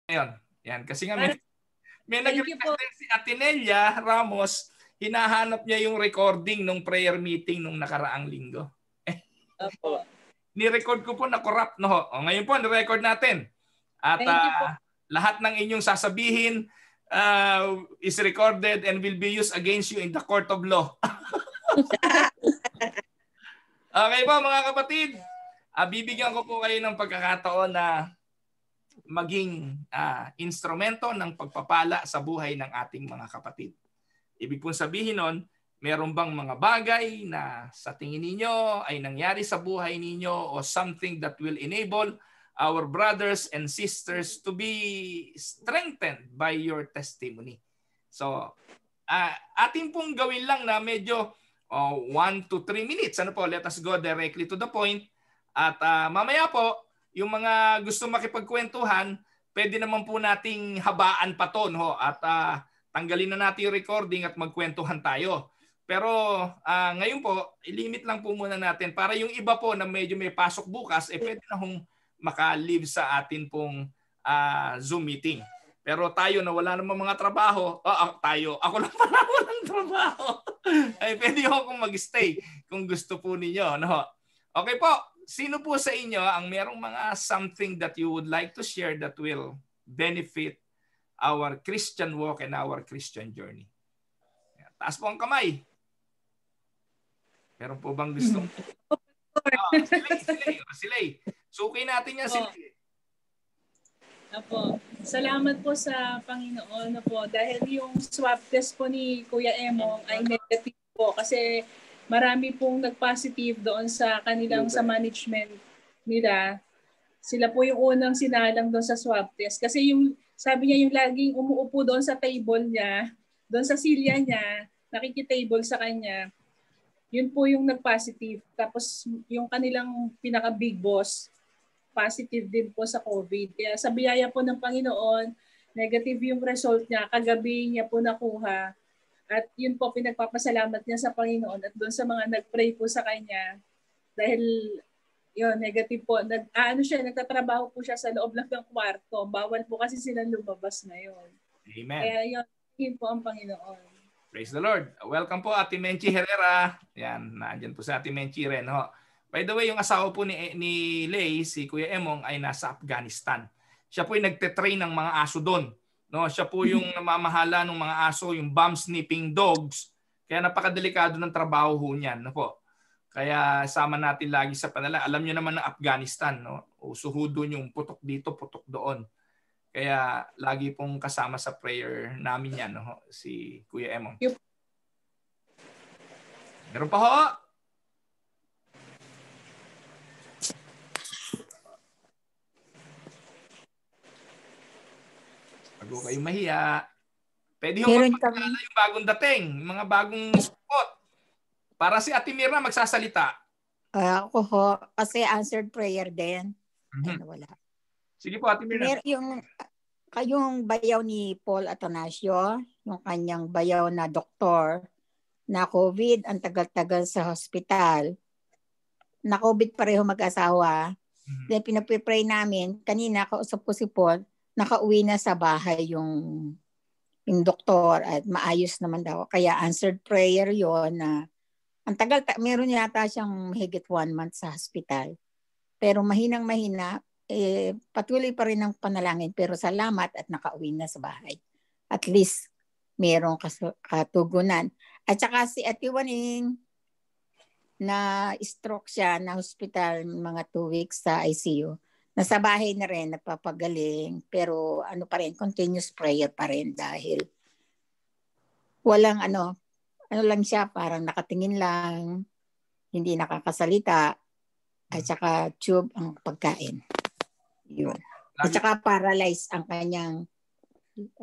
Ngayon, yan. Kasi nga may Thank you po. nag-request din si Atinelia Ramos, hinahanap niya yung recording ng prayer meeting nung nakaraang linggo. Opo. Ni-record ko po na corrupt, no? O, ngayon po, ni-record natin. At Thank you po. lahat ng inyong sasabihin is recorded and will be used against you in the court of law. Okay po mga kapatid, bibigyan ko po kayo ng pagkakataon na maging instrumento ng pagpapala sa buhay ng ating mga kapatid. Ibig pong sabihin nun, meron bang mga bagay na sa tingin ninyo ay nangyari sa buhay ninyo o something that will enable our brothers and sisters to be strengthened by your testimony. So, atin pong gawin lang na medyo 1 to 3 minutes. Ano po, let us go directly to the point. At mamaya po, yung mga gusto makipagkwentuhan, pwede naman po nating habaan pa to, no? At tanggalin na natin yung recording at magkwentuhan tayo. Pero ngayon po, ilimit lang po muna natin para yung iba po na medyo may pasok bukas, pwede na hong maka-live sa atin pong Zoom meeting. Pero tayo na wala namang mga trabaho, ako lang pala walang trabaho. Ay pwede akong mag-stay kung gusto po ninyo, no? Okay po. Sino po sa inyo ang merong mga something that you would like to share that will benefit our Christian walk and our Christian journey? Taas po ang kamay. Meron po bang gusto? Silay. Suki natin yan, Silay. Apo. Salamat po sa Panginoon na po dahil yung swab test po ni Kuya Emong ay negative po kasi marami pong nag-positive doon sa kanilang sa management nila. Sila po yung unang sinalang doon sa swab test kasi yung sabi niya yung laging umuupo doon sa table niya, doon sa silya niya, nakikitable sa kanya. Yun po yung nag-positive. Tapos yung kanilang pinaka-big boss, positive din po sa COVID. Kaya sa biyaya po ng Panginoon, negative yung result niya. Kagabi niya po nakuha. At yun po, pinagpapasalamat niya sa Panginoon at doon sa mga nag-pray po sa kanya. Dahil yun, negative po. Nagtatrabaho po siya sa loob lang ng kwarto. Bawal po kasi sila lumabas ngayon. Amen. Kaya yun po ang Panginoon. Praise the Lord. Welcome po Ate Menchi Herrera. Yan, nandiyan po sa Ate Menchi rin. Ho. By the way, yung asawa po ni Lay, si Kuya Emong, ay nasa Afghanistan. Siya po yung nagte-train ng mga aso doon. No, siya po yung namamahala ng mga aso, yung bomb sniffing dogs. Kaya napakadelikado ng trabaho ho niyan, no po. Kaya sama natin lagi sa panala. Alam niyo naman ng Afghanistan, no? Uso doon yung putok dito, putok doon. Kaya lagi pong kasama sa prayer namin yan, no? Si Kuya Emong. Meron pa ho? Bago kayo mahiya. Pwede yung magpakilala yung bagong dating, mga bagong spot. Para si Ate Mirna magsasalita. Ako ho, kasi answered prayer din. Ay, wala. Sige po, Ate Mirna. Kayong bayaw ni Paul Atanasio, yung kanyang bayaw na doktor, na COVID, ang tagal-tagal sa hospital. Na COVID pareho mag-asawa. Then pinag-pray namin, kanina kausap ko si Paul, nakauwi na sa bahay yung doktor at maayos naman daw. Kaya answered prayer yon na ang tagal, meron yata siyang higit 1 month sa hospital. Pero mahinang-mahina, patuloy pa rin ang panalangin. Pero salamat at nakauwi na sa bahay. At least, merong katugunan. At saka si Ate Waning, na stroke siya na hospital mga 2 weeks sa ICU. Nasa bahay na rin, nagpapagaling, pero ano pa rin, continuous prayer pa rin dahil walang ano lang siya, parang nakatingin lang, hindi nakakasalita, at saka tube ang pagkain. Yun. At saka paralyzed ang kanyang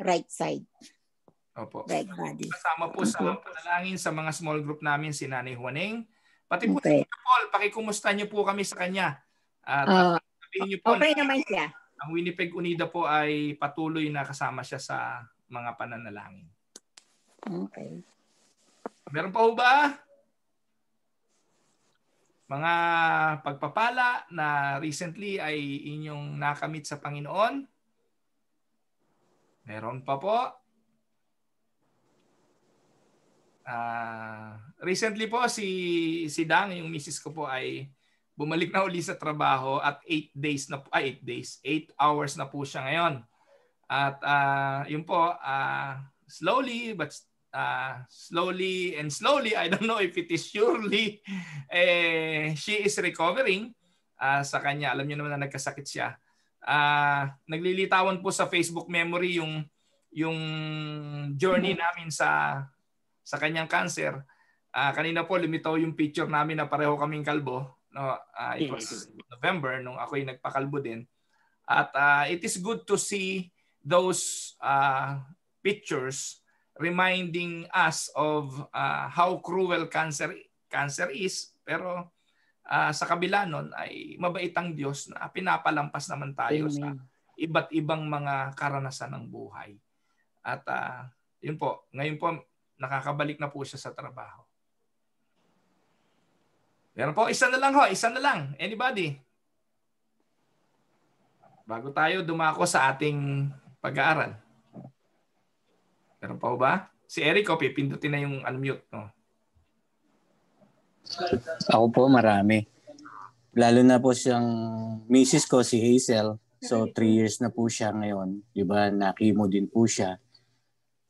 right side. Opo. Right body. Kasama po sa panalangin sa mga small group namin si Nanay Juaneng. Pati po si Paul, pakikumusta niyo po kami sa kanya. At sabihin niyo po okay naman siya. Ang Winnipeg Unida po ay patuloy na kasama siya sa mga pananalangin. Okay. Meron pa ho ba? Mga pagpapala na recently ay inyong nakamit sa Panginoon? Meron pa po. Recently po si Dang, yung misis ko po ay bumalik na uli sa trabaho at 8 hours na po siya ngayon. At yun po, slowly and slowly, I don't know if it is surely, she is recovering sa kanya. Alam niyo naman na nagkasakit siya. Naglilitawan po sa Facebook memory yung journey namin sa kanyang cancer. Kanina po lumitaw yung picture namin na pareho kaming kalbo. No, it was November nung ako'y nagpakalbo din. At it is good to see those pictures reminding us of how cruel cancer is. Pero sa kabila nun ay mabait ang Diyos na pinapalampas naman tayo sa iba't ibang mga karanasan ng buhay. At yun po, ngayon po nakakabalik na po siya sa trabaho. Meron po, isa na lang. Anybody? Bago tayo dumako sa ating pag-aaral. Meron pa ba? Si Eric, pipindutin na yung unmute. No? Ako po, marami. Lalo na po siyang misis ko, si Hazel. So, 3 years na po siya ngayon. Diba, na-chemo din po siya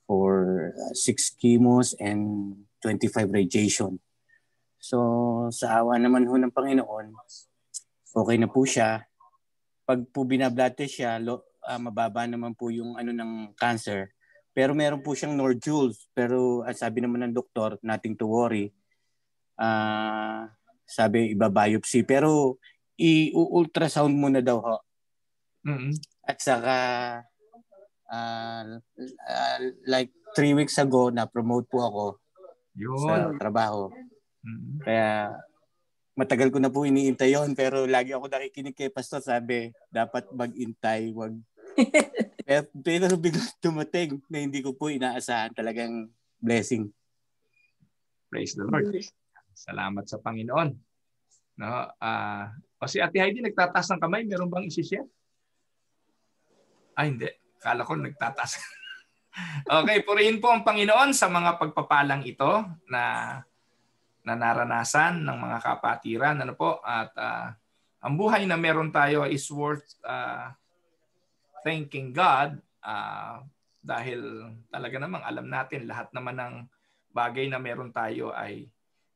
for 6 chemos and 25 radiation. So, sa awa naman ho ng Panginoon, okay na po siya. Pag po binablood test siya, mababa naman po yung ng cancer. Pero meron po siyang nodules. Pero sabi naman ng doktor, nothing to worry. Sabi, iba-biopsy. Pero i-ultrasound muna daw ho. Mm-hmm. At saka, like 3 weeks ago, na-promote po ako sa trabaho. Mm-hmm. Kaya matagal ko na po iniintay yun, pero lagi ako nakikinig kay Pastor, sabi, dapat mag-intay, wag. pero biglang dumating na hindi ko po inaasahan, talagang blessing. Praise the Lord. Salamat sa Panginoon. No, si Ate Heidi nagtataas ng kamay, meron bang isi-share? Hindi. Kala ko nagtataas. Okay, purihin po ang Panginoon sa mga pagpapalang ito na naranasan ng mga kapatiran. At ang buhay na meron tayo is worth thanking God dahil talaga namang alam natin lahat naman ng bagay na meron tayo ay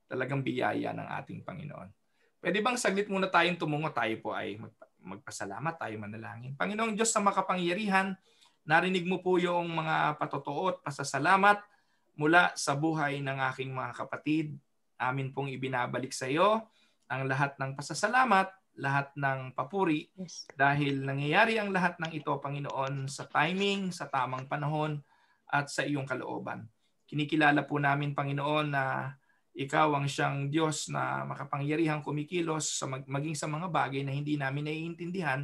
talagang biyaya ng ating Panginoon. Pwede bang saglit muna tayong tumungo, tayo po ay magpasalamat, tayo manalangin. Panginoong Diyos na makapangyarihan, narinig mo po yung mga patotoo at pasasalamat mula sa buhay ng aking mga kapatid. Amin pong ibinabalik sa iyo ang lahat ng pasasalamat, lahat ng papuri, dahil nangyayari ang lahat ng ito, Panginoon, sa timing, sa tamang panahon, at sa iyong kalooban. Kinikilala po namin, Panginoon, na ikaw ang siyang Diyos na makapangyarihang kumikilos maging sa mga bagay na hindi namin naiintindihan.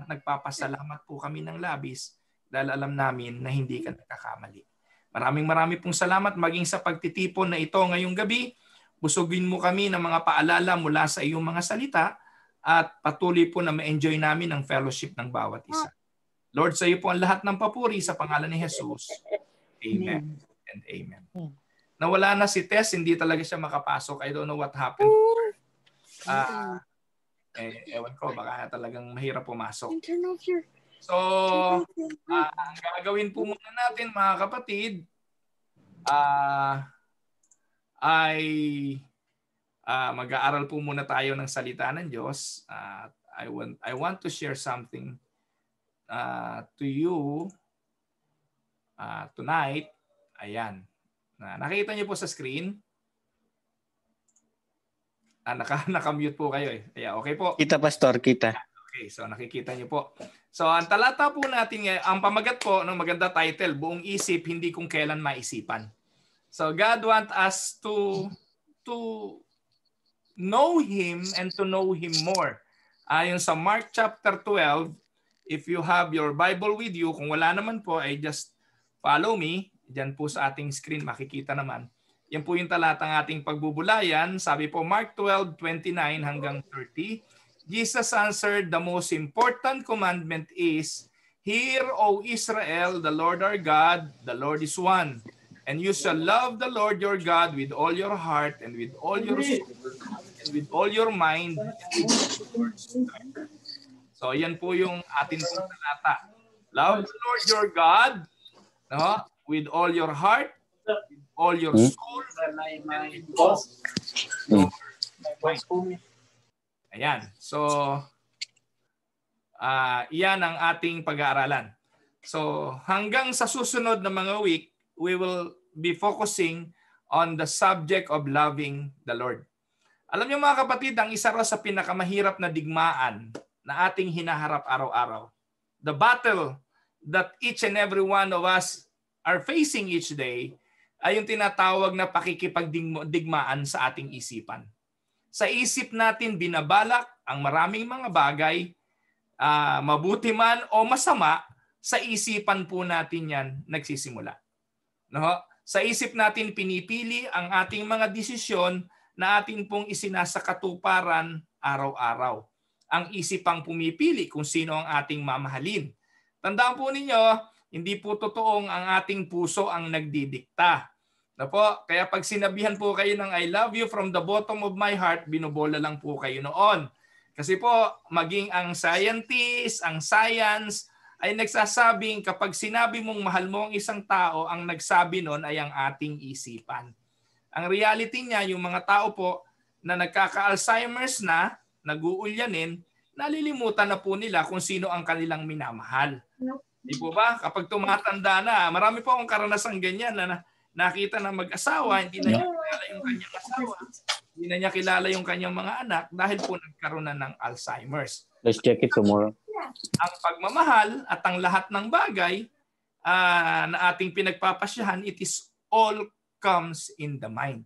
Nagpapasalamat po kami ng labis dahil alam namin na hindi ka nagkakamali. Maraming pong salamat maging sa pagtitipon na ito ngayong gabi. Busugin mo kami ng mga paalala mula sa iyong mga salita at patuloy po na ma-enjoy namin ang fellowship ng bawat isa. Lord, sa iyo po ang lahat ng papuri sa pangalan ni Jesus. Amen and amen. Nawala na si Tess, hindi talaga siya makapasok. I don't know what happened. Ewan ko, baka talagang mahirap pumasok. So, ang gagawin po muna natin, mga kapatid, ay mag-aaral po muna tayo ng salita ng Diyos. I want to share something to you tonight. Ayan. Nakikita niyo po sa screen. Naka-mute po kayo eh. Okay po. Kita, Pastor, kita. Okay, so nakikita niyo po. So ang talata po natin ngayon, ang pamagat po ng maganda title, buong isip, hindi kung kailan maisipan. So God wants us to know Him and to know Him more. Ayon sa Mark chapter 12, if you have your Bible with you, kung wala naman po, ay just follow me. Diyan po sa ating screen, makikita naman. Yan po yung talatang ating pagbubulayan. Sabi po, Mark 12:29 hanggang 30. Jesus answered, the most important commandment is, Hear, O Israel, the Lord our God, the Lord is one. And you shall love the Lord your God with all your heart and with all your soul and with all your mind and with all your strength. So yan po yung atin pong talata. Love the Lord your God, no, with all your heart, with all your soul, and with all your mind. Ayan. So, iyan ang ating pag-aaralan. So, hanggang sa susunod na mga week, we will be focusing on the subject of loving the Lord. Alam niyo mga kapatid, ang isa raw sa pinakamahirap na digmaan na ating hinaharap araw-araw. The battle that each and every one of us are facing each day ay yung tinatawag na pakikipagdigmaan sa ating isipan. Sa isip natin binabalak ang maraming mga bagay, mabuti man o masama, sa isipan po natin yan nagsisimula. No? Sa isip natin pinipili ang ating mga desisyon na atin pong isinasakatuparan araw-araw. Ang isipang pumipili kung sino ang ating mamahalin. Tandaan po ninyo, hindi po totoong ang ating puso ang nagdidikta. Na po, kaya pag sinabihan po kayo ng I love you from the bottom of my heart, binobola lang po kayo noon. Kasi po, maging ang scientist, ang science, ay nagsasabing kapag sinabi mong mahal mo ang isang tao, ang nagsabi nun ay ang ating isipan. Ang reality niya, yung mga tao po na nagkaka-Alzheimer's na, nag-uulyanin, nalilimutan na po nila kung sino ang kanilang minamahal. Di po ba? Kapag tumatanda na, marami po akong karanasang ganyan na nakita na mag-asawa, hindi na niya kilala yung kanyang asawa, hindi na niya kilala yung kanyang mga anak dahil po nagkaroon na ng Alzheimer's. Let's check it tomorrow. Ang pagmamahal at ang lahat ng bagay na ating pinagpapasyahan, it is all comes in the mind.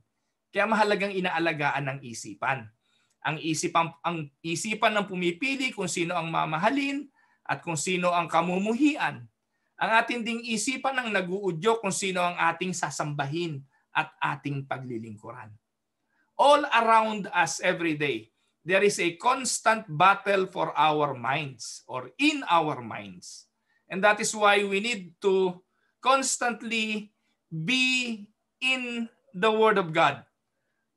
Kaya mahalagang inaalagaan ng isipan. Ang isipan ng pumipili kung sino ang mamahalin at kung sino ang kamumuhian. Ang ating ding isipan ang nag-uudyo kung sino ang ating sasambahin at ating paglilingkuran. All around us every day, there is a constant battle for our minds or in our minds. And that is why we need to constantly be in the Word of God.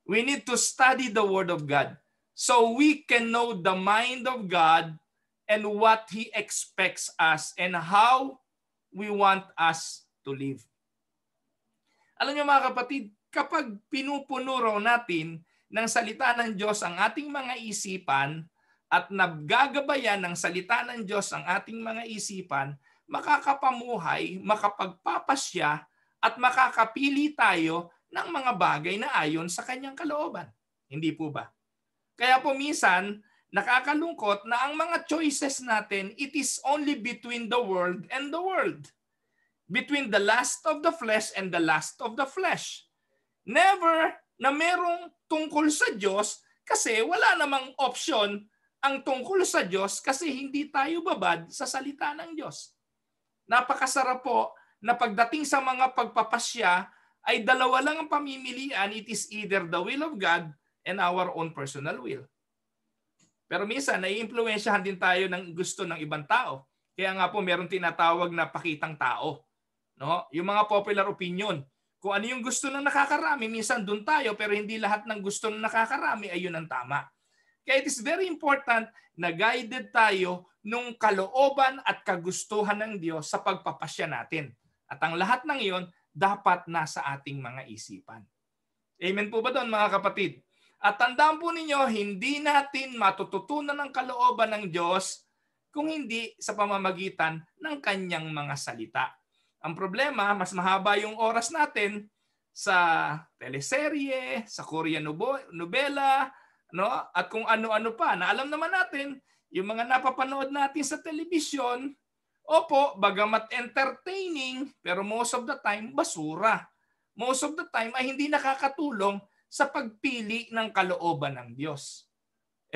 We need to study the Word of God so we can know the mind of God and what He expects us and how we want us to live. Alam niyo mga kapatid, kapag pinupuno raw natin ng salita ng Diyos ang ating mga isipan at nagagabayan ng salita ng Diyos ang ating mga isipan, makakapamuhay, makapagpapasya at makakapili tayo ng mga bagay na ayon sa kanyang kalooban. Hindi po ba? Kaya po minsan, nakakalungkot na ang mga choices natin, it is only between the world and the world. Between the lust of the flesh and the lust of the flesh. Never na merong tungkol sa Diyos kasi wala namang option ang tungkol sa Diyos kasi hindi tayo babad sa salita ng Diyos. Napakasarap po na pagdating sa mga pagpapasya ay dalawa lang ang pamimilian. It is either the will of God and our own personal will. Pero minsan, nai-impluwensyahan din tayo ng gusto ng ibang tao. Kaya nga po, meron tinatawag na pakitang tao. No? Yung mga popular opinion. Kung ano yung gusto ng nakakarami, minsan dun tayo, pero hindi lahat ng gusto ng nakakarami ay yun ang tama. Kaya it is very important na guided tayo nung kalooban at kagustuhan ng Diyos sa pagpapasya natin. At ang lahat ng iyon, dapat nasa ating mga isipan. Amen po ba doon mga kapatid? At tandaan po ninyo, hindi natin matututunan ng kalooban ng Diyos kung hindi sa pamamagitan ng kanyang mga salita. Ang problema, mas mahaba yung oras natin sa teleserye, sa Korean novela, no? At kung ano-ano pa. Na alam naman natin, yung mga napapanood natin sa telebisyon, opo, bagamat entertaining, pero most of the time, basura. Most of the time ay hindi nakakatulong sa pagpili ng kalooban ng Diyos.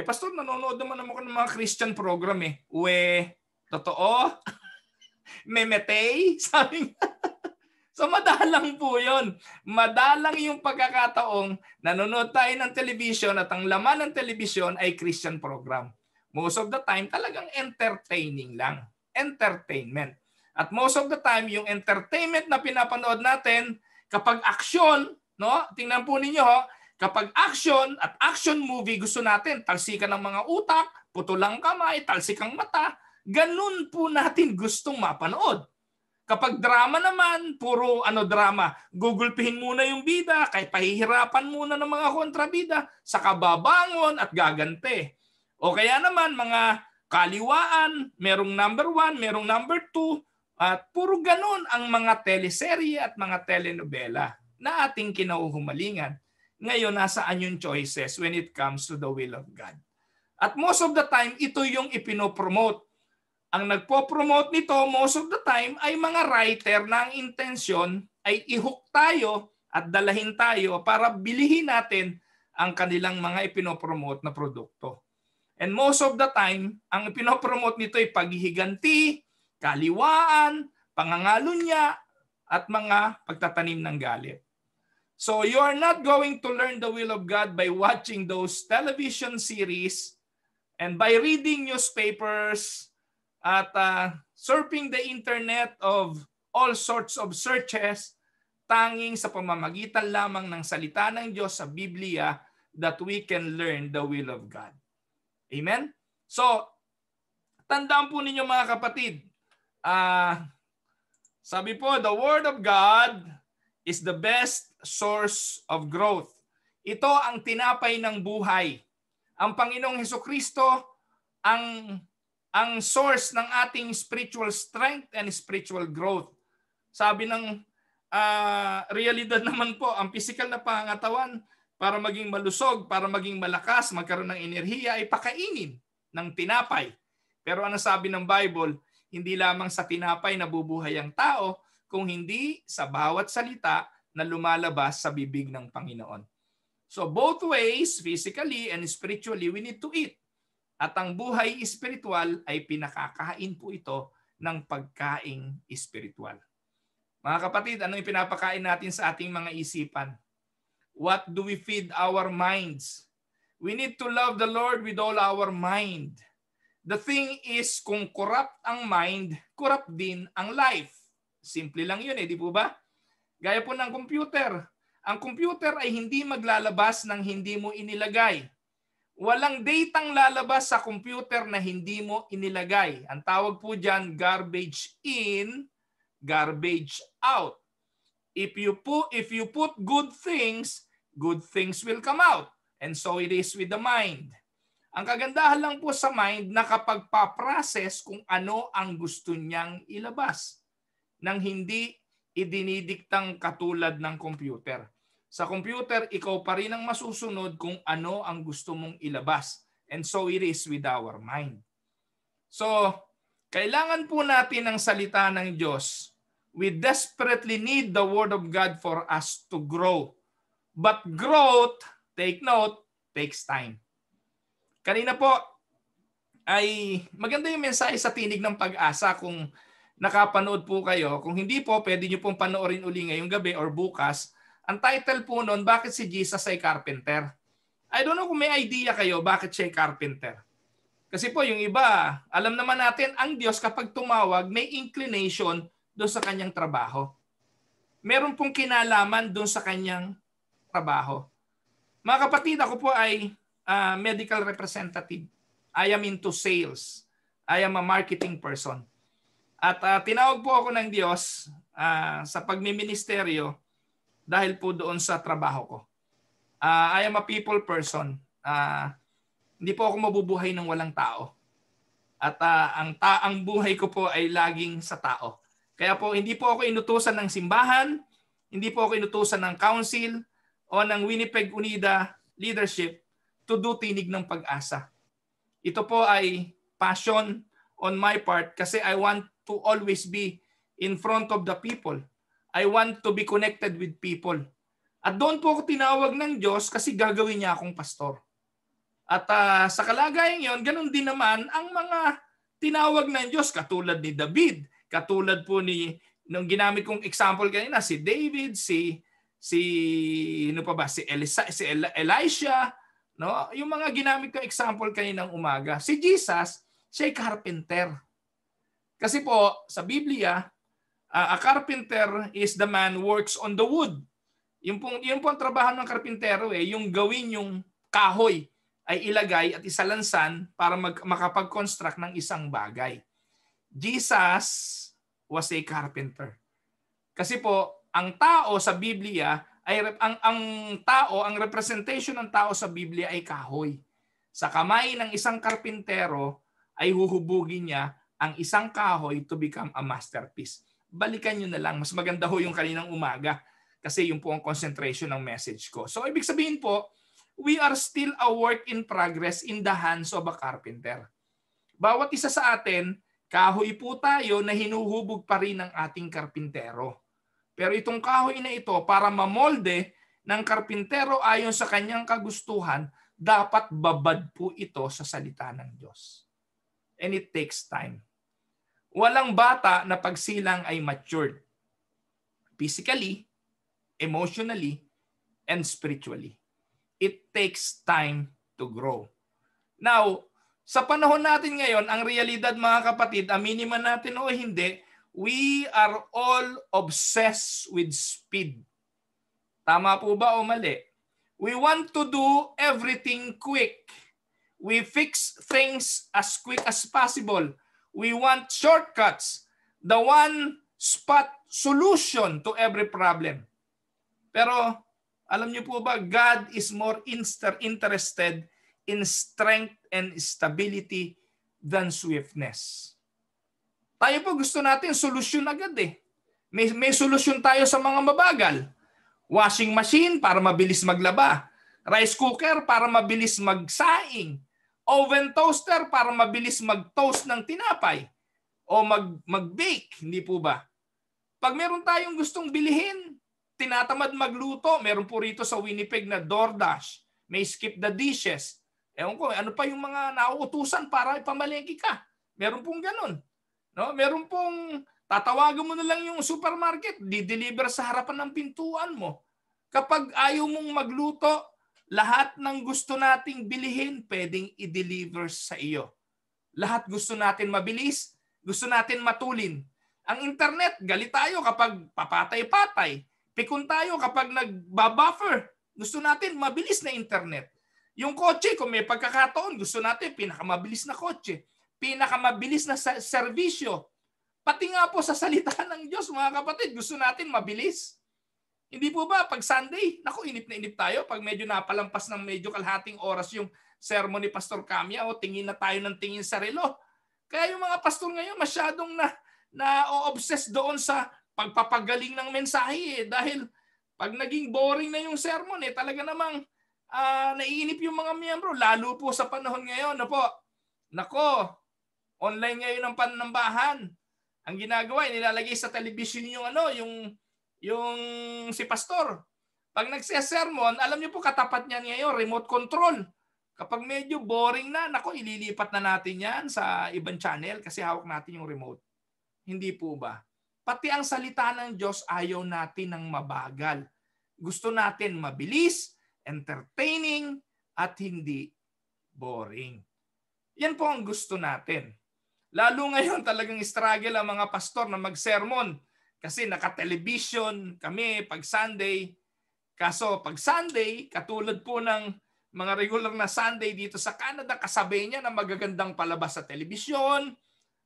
Pastor, nanonood naman ako ng mga Christian program eh. Totoo? Memetay? Sabi nga. So madalang po yun. Madalang yung pagkakataong nanonood tayo ng television at ang laman ng television ay Christian program. Most of the time, talagang entertaining lang. entertainment. At most of the time, yung entertainment na pinapanood natin, kapag action, no? Tingnan po ninyo, kapag action at action movie gusto natin, talsikan ng mga utak, putulang kamay, talsikang mata, ganun po natin gustong mapanood. Kapag drama naman, puro drama, gugulpihin muna yung bida, kahit pahihirapan muna ng mga kontrabida, saka babangon at gagante. O kaya naman mga kaliwaan, merong number 1, merong number 2, at puro ganun ang mga teleserye at mga telenovela na ating kinauhumalingan. Ngayon, nasaan yung choices when it comes to the will of God? At most of the time, ito yung ipinopromote. Ang nagpo-promote nito most of the time ay mga writer na ang intensyon ay i-hook tayo at dalahin tayo para bilihin natin ang kanilang mga ipinopromote na produkto. And most of the time, ang ipinopromote nito ay paghihiganti, kaliwaan, pangangalunya, at mga pagtatanim ng galit. So you are not going to learn the will of God by watching those television series and by reading newspapers at surfing the internet of all sorts of searches, tanging sa pamamagitan lamang ng salita ng Diyos sa Biblia that we can learn the will of God. Amen? So, tandaan po ninyo mga kapatid, sabi po, the Word of God is the best source of growth. Ito ang tinapay ng buhay. Ang Panginoong Hesukristo ang source ng ating spiritual strength and spiritual growth. Sabi ng realidad naman po, ang physical na pangangatawan para maging malusog, para maging malakas, magkaroon ng enerhiya ay pakainin ng tinapay. Pero ano sabi ng Bible? Hindi lamang sa tinapay nabubuhay ang tao, kung hindi sa bawat salita na lumalabas sa bibig ng Panginoon. So both ways, physically and spiritually, we need to eat. At ang buhay espiritual ay pinakakain po ito ng pagkaing espiritual. Mga kapatid, ano yung pinapakain natin sa ating mga isipan? What do we feed our minds? We need to love the Lord with all our mind. The thing is, kung corrupt ang mind, corrupt din ang life. Simple lang yun di po ba? Gaya po ng computer. Ang computer ay hindi maglalabas ng hindi mo inilagay. Walang datang lalabas sa computer na hindi mo inilagay. Ang tawag po dyan, garbage in, garbage out. If you put good things will come out. And so it is with the mind. Ang kagandahan lang po sa mind, nakapagpaprocess kung ano ang gusto niyang ilabas nang hindi idinidiktang katulad ng computer. Sa computer, ikaw pa rin ang masusunod kung ano ang gusto mong ilabas. And so it is with our mind. So, kailangan po natin ang salita ng Diyos. We desperately need the Word of God for us to grow. But growth, take note, takes time. Kanina po ay maganda yung mensahe sa Tinig ng Pag-asa kung nakapanood po kayo. Kung hindi po, pwede nyo pong panoorin uli ngayong gabi or bukas. Ang title po nun, bakit si Jesus ay carpenter? I don't know kung may idea kayo bakit siya ay carpenter. Kasi po yung iba, alam naman natin, ang Diyos kapag tumawag, may inclination doon sa kanyang trabaho. Meron pong kinalaman doon sa kanyang trabaho. Mga kapatid, ako po ay medical representative. I am into sales. I am a marketing person. At tinawag po ako ng Diyos sa pagmiministeryo dahil po doon sa trabaho ko. I am a people person. Hindi po ako mabubuhay ng walang tao. At ang buhay ko po ay laging sa tao. Kaya po hindi po ako inutusan ng simbahan, hindi po ako inutusan ng council o ng Winnipeg Unida leadership to do Tinig ng Pag-asa. Ito po ay passion on my part kasi I want to always be in front of the people. I want to be connected with people. At doon po ako tinawag ng Diyos kasi gagawin niya akong pastor. At sa kalagayan yon, ganun din naman ang mga tinawag ng Diyos katulad ni David, katulad po ni nung ginamit kong example kanina si David, si Elisha, no? Yung mga ginamit kong example kaninang umaga. Si Jesus, siya ay carpenter. Kasi po, sa Biblia, a carpenter is the man who works on the wood. Yung po ang trabaho ng karpintero, yung gawin yung kahoy ay ilagay at isalansan para makapag-construct ng isang bagay. Jesus was a carpenter. Kasi po, ang tao sa Biblia ay ang representation ng tao sa Biblia ay kahoy. Sa kamay ng isang karpintero ay huhubugin niya ang isang kahoy to become a masterpiece. Balikan nyo na lang. Mas maganda ho yung kaninang umaga kasi yung po ang concentration ng message ko. So ibig sabihin po, we are still a work in progress in the hands of a carpenter. Bawat isa sa atin, kahoy po tayo na hinuhubog pa rin ng ating karpintero. Pero itong kahoy na ito, para mamolde ng karpintero ayon sa kanyang kagustuhan, dapat babad po ito sa salita ng Diyos. And it takes time. Walang bata na pagsilang ay matured. Physically, emotionally, and spiritually. It takes time to grow. Now, sa panahon natin ngayon, ang realidad mga kapatid, aminin man natin o hindi, we are all obsessed with speed. Tama po ba o mali? We want to do everything quick. We fix things as quick as possible. We want shortcuts. The one-spot solution to every problem. Pero alam niyo po ba, God is more interested in strength and stability than swiftness. Tayo po gusto natin solusyon agad eh. May solusyon tayo sa mga mabagal. Washing machine para mabilis maglaba. Rice cooker para mabilis magsaing. Oven toaster para mabilis mag-toast ng tinapay. O mag-bake, hindi po ba? Pag meron tayong gustong bilihin, tinatamad magluto, meron po rito sa Winnipeg na DoorDash. May skip the dishes. Ewan ko, ano pa yung mga nauutusan para ipamalengke ka? Meron pong ganun. No, meron pong tatawagan mo na lang yung supermarket, di-deliver sa harapan ng pintuan mo. Kapag ayaw mong magluto, lahat ng gusto nating bilihin pwedeng i-deliver sa iyo. Lahat gusto natin mabilis, gusto natin matulin. Ang internet, galit tayo kapag papatay-patay. Pikon tayo kapag nagbabuffer. Gusto natin mabilis na internet. Yung kotse, kung may pagkakataon, gusto natin pinakamabilis na kotse. Pinakamabilis na serbisyo. Pati nga po sa salita ng Diyos, mga kapatid, gusto natin mabilis. Hindi po ba pag Sunday, naku, inip na inip tayo pag medyo napalampas ng medyo kalahating oras yung sermon ni Pastor Camia o tingin na tayo ng tingin sa relo. Kaya yung mga pastor ngayon masyadong na-obsess doon sa pagpapagaling ng mensahe dahil pag naging boring na yung sermon talaga namang naiinip yung mga miyembro, lalo po sa panahon ngayon. Nako, online ngayon ang panambahan. Ang ginagawa, nilalagay sa television yung si pastor. Pag nagse-sermon, alam niyo po katapat niyan ngayon, remote control. Kapag medyo boring na, nako, ililipat na natin yan sa ibang channel kasi hawak natin yung remote. Hindi po ba? Pati ang salita ng Diyos ayaw natin ng mabagal. Gusto natin mabilis, entertaining, at hindi boring. Yan po ang gusto natin. Lalo ngayon talagang struggle ang mga pastor na mag-sermon kasi naka-television kami pag Sunday. Kaso pag Sunday, katulad po ng mga regular na Sunday dito sa Canada, kasabay niya na magagandang palabas sa television.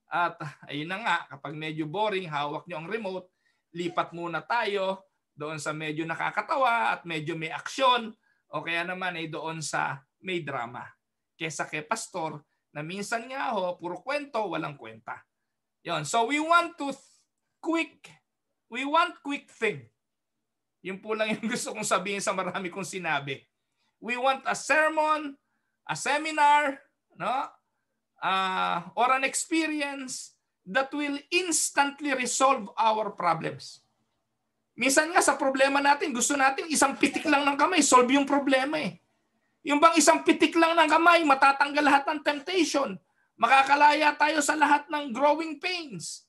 At ayun na nga, kapag medyo boring, hawak niyo ang remote, lipat muna tayo doon sa medyo nakakatawa at medyo may aksyon o kaya naman ay doon sa may drama. Kesa kay pastor na minsan nga puro kwento, walang kwenta. Yon. So we want quick thing. Yun po lang yung gusto kong sabihin sa marami kong sinabi. We want a sermon, a seminar, no? Or an experience that will instantly resolve our problems. Minsan nga sa problema natin, gusto natin isang pitik lang ng kamay, solve yung problema eh. Yung bang isang pitik lang ng kamay, matatanggal lahat ng temptation. Makakalaya tayo sa lahat ng growing pains.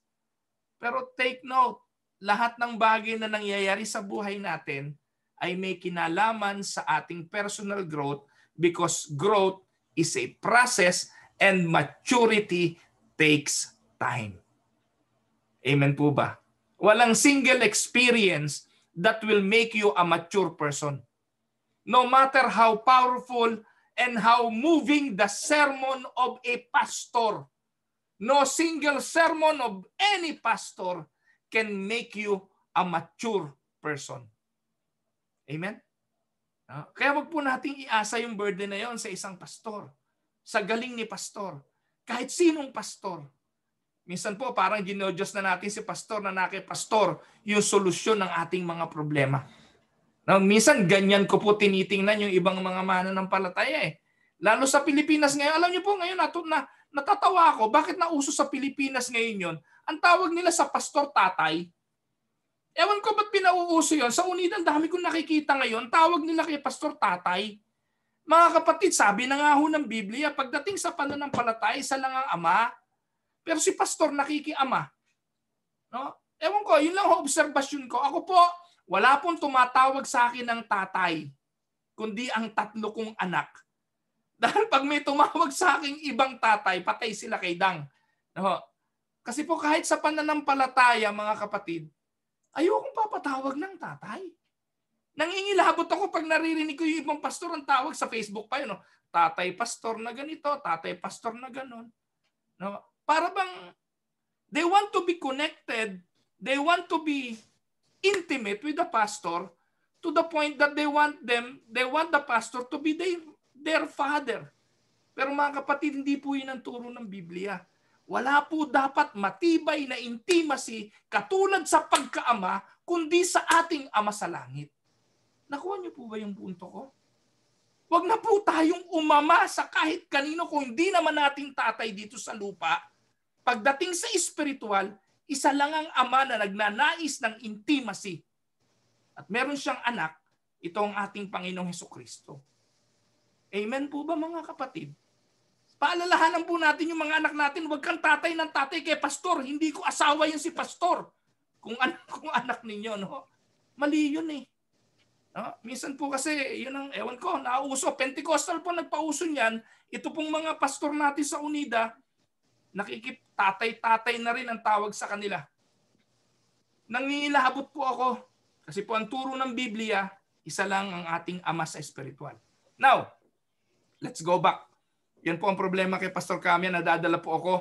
Pero take note, lahat ng bagay na nangyayari sa buhay natin ay may kinalaman sa ating personal growth because growth is a process and maturity takes time. Amen po ba? Walang single experience that will make you a mature person. No matter how powerful and how moving the sermon of a pastor, no single sermon of any pastor can make you a mature person. Amen? Kaya wag po nating iasa yung burden na yon sa isang pastor, sa galing ni pastor, kahit sinong pastor. Minsan po parang ginodiyos na natin si pastor na pastor yung solusyon ng ating mga problema. Minsan ganyan ko po tinitingnan yung ibang mga mananampalataya eh. Lalo sa Pilipinas ngayon, alam niyo po ngayon natatawa ako, bakit nauso sa Pilipinas ngayon yon? Ang tawag nila sa pastor tatay. Ewan ko ba't pinauuso yon. Sa Unida, dami kong nakikita ngayon, tawag nila kay pastor tatay. Mga kapatid, sabi na nga ho ng Biblia, pagdating sa pananampalataya, isa lang ang ama. Pero si pastor nakikiama. No? Ewan ko, yun lang ang obserbasyon ko. Ako po, wala pong tumatawag sa akin ng tatay, kundi ang 3 kong anak. Dahil pag may tumawag sa aking ibang tatay, patay sila kay Dang. No? Kasi po kahit sa pananampalataya, mga kapatid, ayokong papatawag ng tatay. Nangingilabot ako pag naririnig ko yung ibang pastor ang tawag sa Facebook pa yun. No? Tatay pastor na ganito, tatay pastor na ganon. No? Para bang they want to be connected, they want to be intimate with the pastor to the point that they want the pastor to be their father. Pero mga kapatid, hindi po yun ang turo ng Biblia. Wala po dapat matibay na intimacy katulad sa pagkaama, kundi sa ating Ama sa Langit. Nakuha niyo po ba yung punto ko? Huwag na po tayong umama sa kahit kanino kung hindi naman nating tatay dito sa lupa. Pagdating sa espiritual, isa lang ang Ama na nagnanais ng intimacy. At meron siyang anak, ito ang ating Panginoong Hesukristo. Amen po ba mga kapatid? Paalalahanan po natin yung mga anak natin, huwag kang tatay ng tatay kay pastor. Hindi ko asawa yun si pastor. Kung anak ninyo, no? Mali yun eh. No? Minsan po kasi, yun ang, ewan ko, nauso. Pentecostal po nagpauso niyan. Ito pong mga pastor natin sa Unida, nakikip-tatay-tatay na rin ang tawag sa kanila. Nangingilahabot po ako. Kasi po ang turo ng Biblia, isa lang ang ating Ama sa espiritual. Now, let's go back. Yan po ang problema kay Pastor Kamian. Nadadala po ako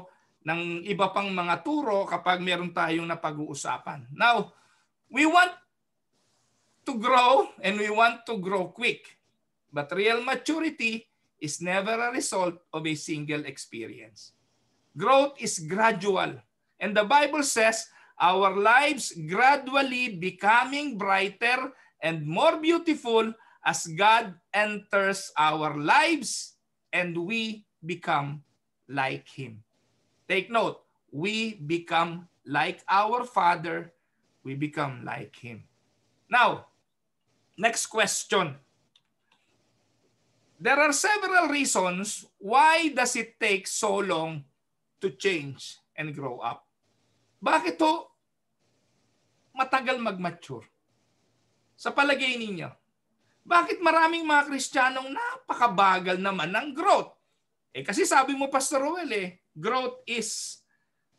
ng iba pang mga turo kapag meron tayong napag-uusapan. Now, we want to grow and we want to grow quick. But real maturity is never a result of a single experience. Growth is gradual. And the Bible says, our lives gradually becoming brighter and more beautiful as God enters our lives and we become like Him. Take note, we become like our Father, we become like Him. Now, next question. There are several reasons why does it take so long to change and grow up. Bakit to matagal mag-mature? Sa palagay ninyo, bakit maraming mga Kristiyanong napakabagal naman ng growth? Kasi sabi mo, Pastor Ruel, growth is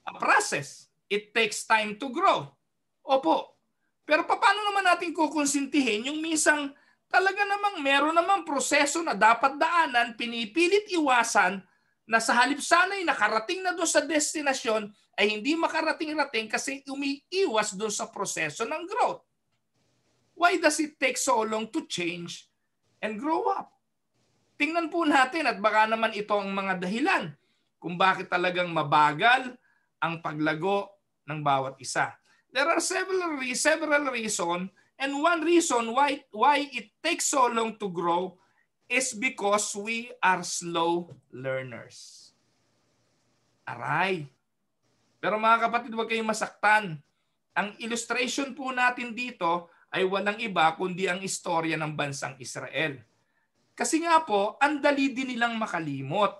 a process. It takes time to grow. Opo. Pero paano naman natin kukonsintihin yung minsan talaga namang meron namang proseso na dapat daanan, pinipilit iwasan, na sa halip sana'y nakarating na doon sa destinasyon ay hindi makarating-rating kasi umiiwas doon sa proseso ng growth. Why does it take so long to change and grow up? Tingnan po natin at baka naman ito ang mga dahilan kung bakit talagang mabagal ang paglago ng bawat isa. There are several reasons, and one reason why it takes so long to grow is because we are slow learners. Aray. Pero mga kapatid, huwag kayong masaktan. Ang illustration po natin dito ay walang iba kundi ang istorya ng bansang Israel. Kasi nga po, ang dali din nilang makalimot.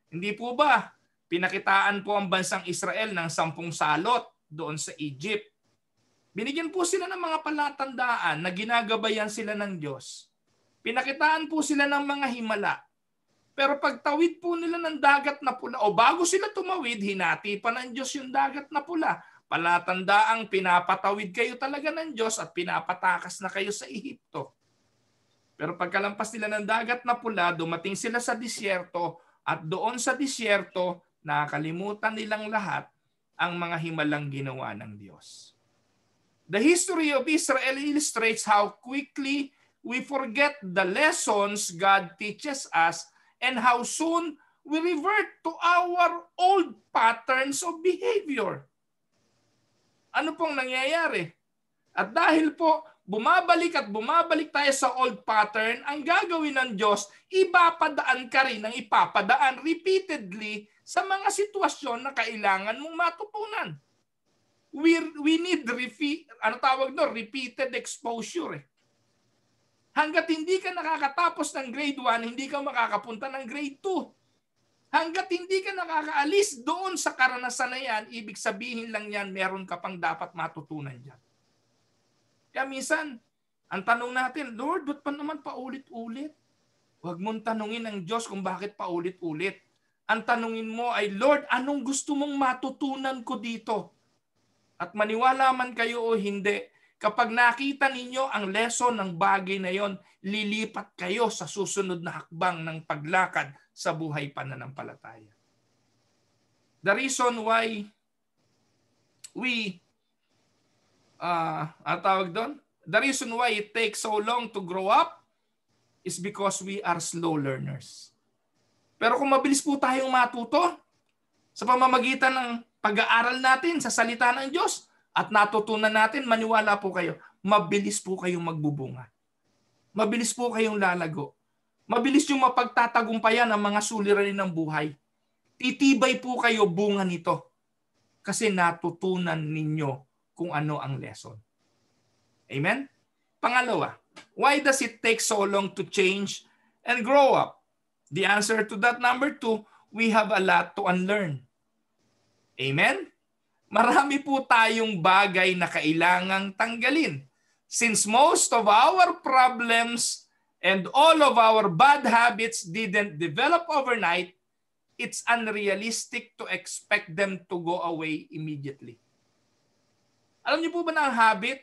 Hindi po ba? Pinakitaan po ang bansang Israel ng 10 salot doon sa Egypt. Binigyan po sila ng mga palatandaan na ginagabayan sila ng Diyos. Pinakitaan po sila ng mga himala. Pero pagtawid po nila ng dagat na pula, o bago sila tumawid, hinati pa ng Diyos yung dagat na pula Palatandaang pinapatawid kayo talaga ng Diyos at pinapatakas na kayo sa Ehipto. Pero pagkalampas nila ng dagat na pula, dumating sila sa disyerto at doon sa disyerto, nakalimutan nilang lahat ang mga himalang ginawa ng Diyos. The history of Israel illustrates how quickly we forget the lessons God teaches us and how soon we revert to our old patterns of behavior. Ano pong nangyayari? At dahil po bumabalik tayo sa old pattern, ang gagawin ng Diyos, ipapadaan ka rin ng ipapadaan repeatedly sa mga sitwasyon na kailangan mong matutunan. We need repeated exposure. Hanggat hindi ka nakakatapos ng grade 1, hindi ka makakapunta ng grade 2. Hanggat hindi ka nakakaalis doon sa karanasan na yan, ibig sabihin lang yan, meron ka pang dapat matutunan dyan. Kaya minsan, ang tanong natin, Lord, ba't pa naman paulit-ulit? Huwag mong tanungin ng Diyos kung bakit paulit-ulit. Ang tanungin mo ay, Lord, anong gusto mong matutunan ko dito? At maniwala man kayo o hindi, kapag nakita ninyo ang lesson ng bagay na yon, lilipat kayo sa susunod na hakbang ng paglakad sa buhay pananampalataya. The reason why the reason why it takes so long to grow up is because we are slow learners. Pero kung mabilis po tayong matuto sa pamamagitan ng pag-aaral natin sa salita ng Diyos at natutunan natin, maniwala po kayo, mabilis po kayong magbubunga. Mabilis po kayong lalago. Mabilis yung mapagtatagumpayan ang mga suliranin ng buhay. Titibay po kayo bunga nito kasi natutunan ninyo kung ano ang lesson. Amen? Pangalawa, why does it take so long to change and grow up? The answer to that, number 2, we have a lot to unlearn. Amen? Marami po tayong bagay na kailangang tanggalin. Since most of our problems and all of our bad habits didn't develop overnight, it's unrealistic to expect them to go away immediately. Alam niyo po ba na ang habit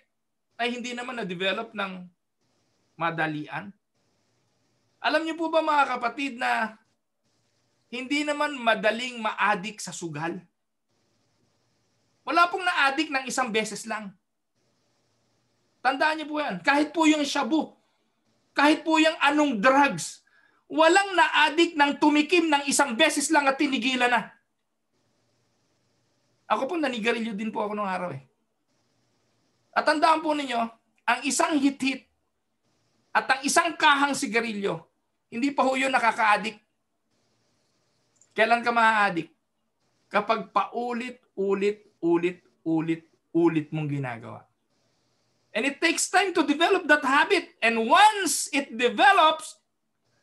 ay hindi naman na-develop ng madalian? Alam niyo po ba mga kapatid na hindi naman madaling ma-addict sa sugal? Wala pong na-addict ng isang beses lang. Tandaan niyo po yan. Kahit po yung shabu, kahit po yung anong drugs, walang na-addict ng tumikim ng isang beses lang at tinigilan na. Ako po nanigarilyo din po ako nung araw eh. At tandaan po ninyo, ang isang hit-hit at ang isang kahang sigarilyo, hindi pa ho yun nakaka-addict. Kailan ka ma-addict? Kapag paulit-ulit mong ginagawa. And it takes time to develop that habit. And once it develops,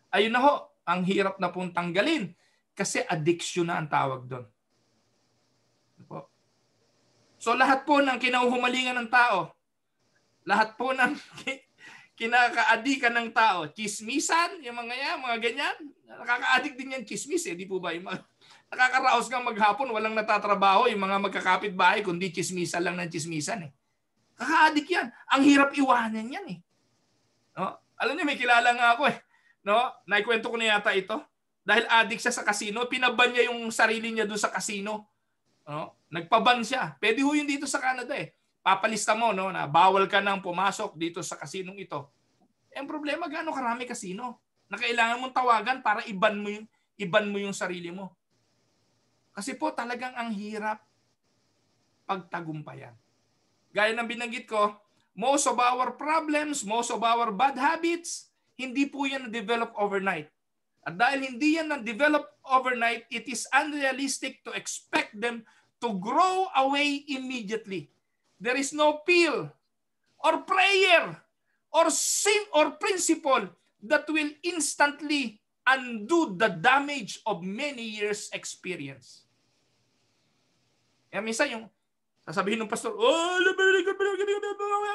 ayun na ho, ang hirap na pong tanggalin. Kasi addiction na ang tawag doon. So lahat po ng kinahuhumalingan ng tao, lahat po ng kinaka-addikan ng tao, chismisan, yung mga ganyan, nakaka-addict din yan chismis eh, di po ba? Nakakaraos kang maghapon, walang natatrabaho, yung mga magkakapit-bahay, kundi chismisan lang ng chismisan eh. Kaka-addict yan. Ang hirap iwanan yan eh. No? Alam niyo, may kilala nga ako eh. No? Naikwento ko na yata ito. Dahil addict siya sa casino, pinaban niya yung sarili niya doon sa casino. No? Nagpaban siya. Pwede ho yun dito sa Canada eh. Papalista mo no, na bawal ka nang pumasok dito sa kasinong ito. Eh, ang problema, gaano karami kasino na kailangan mong tawagan para iban mo yung sarili mo. Kasi po talagang ang hirap pagtagumpayan. Gaya ng binanggit ko, most of our problems, most of our bad habits, hindi po yan na-develop overnight. At dahil hindi yan na-develop overnight, it is unrealistic to expect them to grow away immediately. There is no pill or prayer or sin or principle that will instantly undo the damage of many years' experience. Kaya minsan yung sasabihin ng pastor,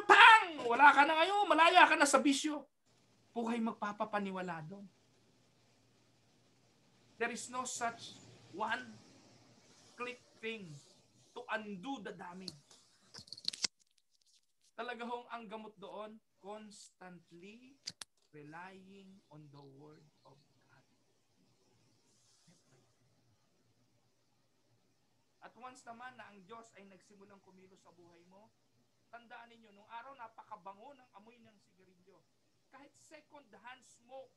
pang! Wala ka na ngayon, malaya ka na sa bisyo. Buhay magpapapaniwala doon. There is no such one click thing to undo the damage. talaga hong ang gamot doon, constantly relying on the Word of God. At once naman na ang Diyos ay nagsimulang kumilos sa buhay mo, tandaan ninyo, nung araw napakabango ng amoy ng sigarilyo. Kahit second-hand smoke,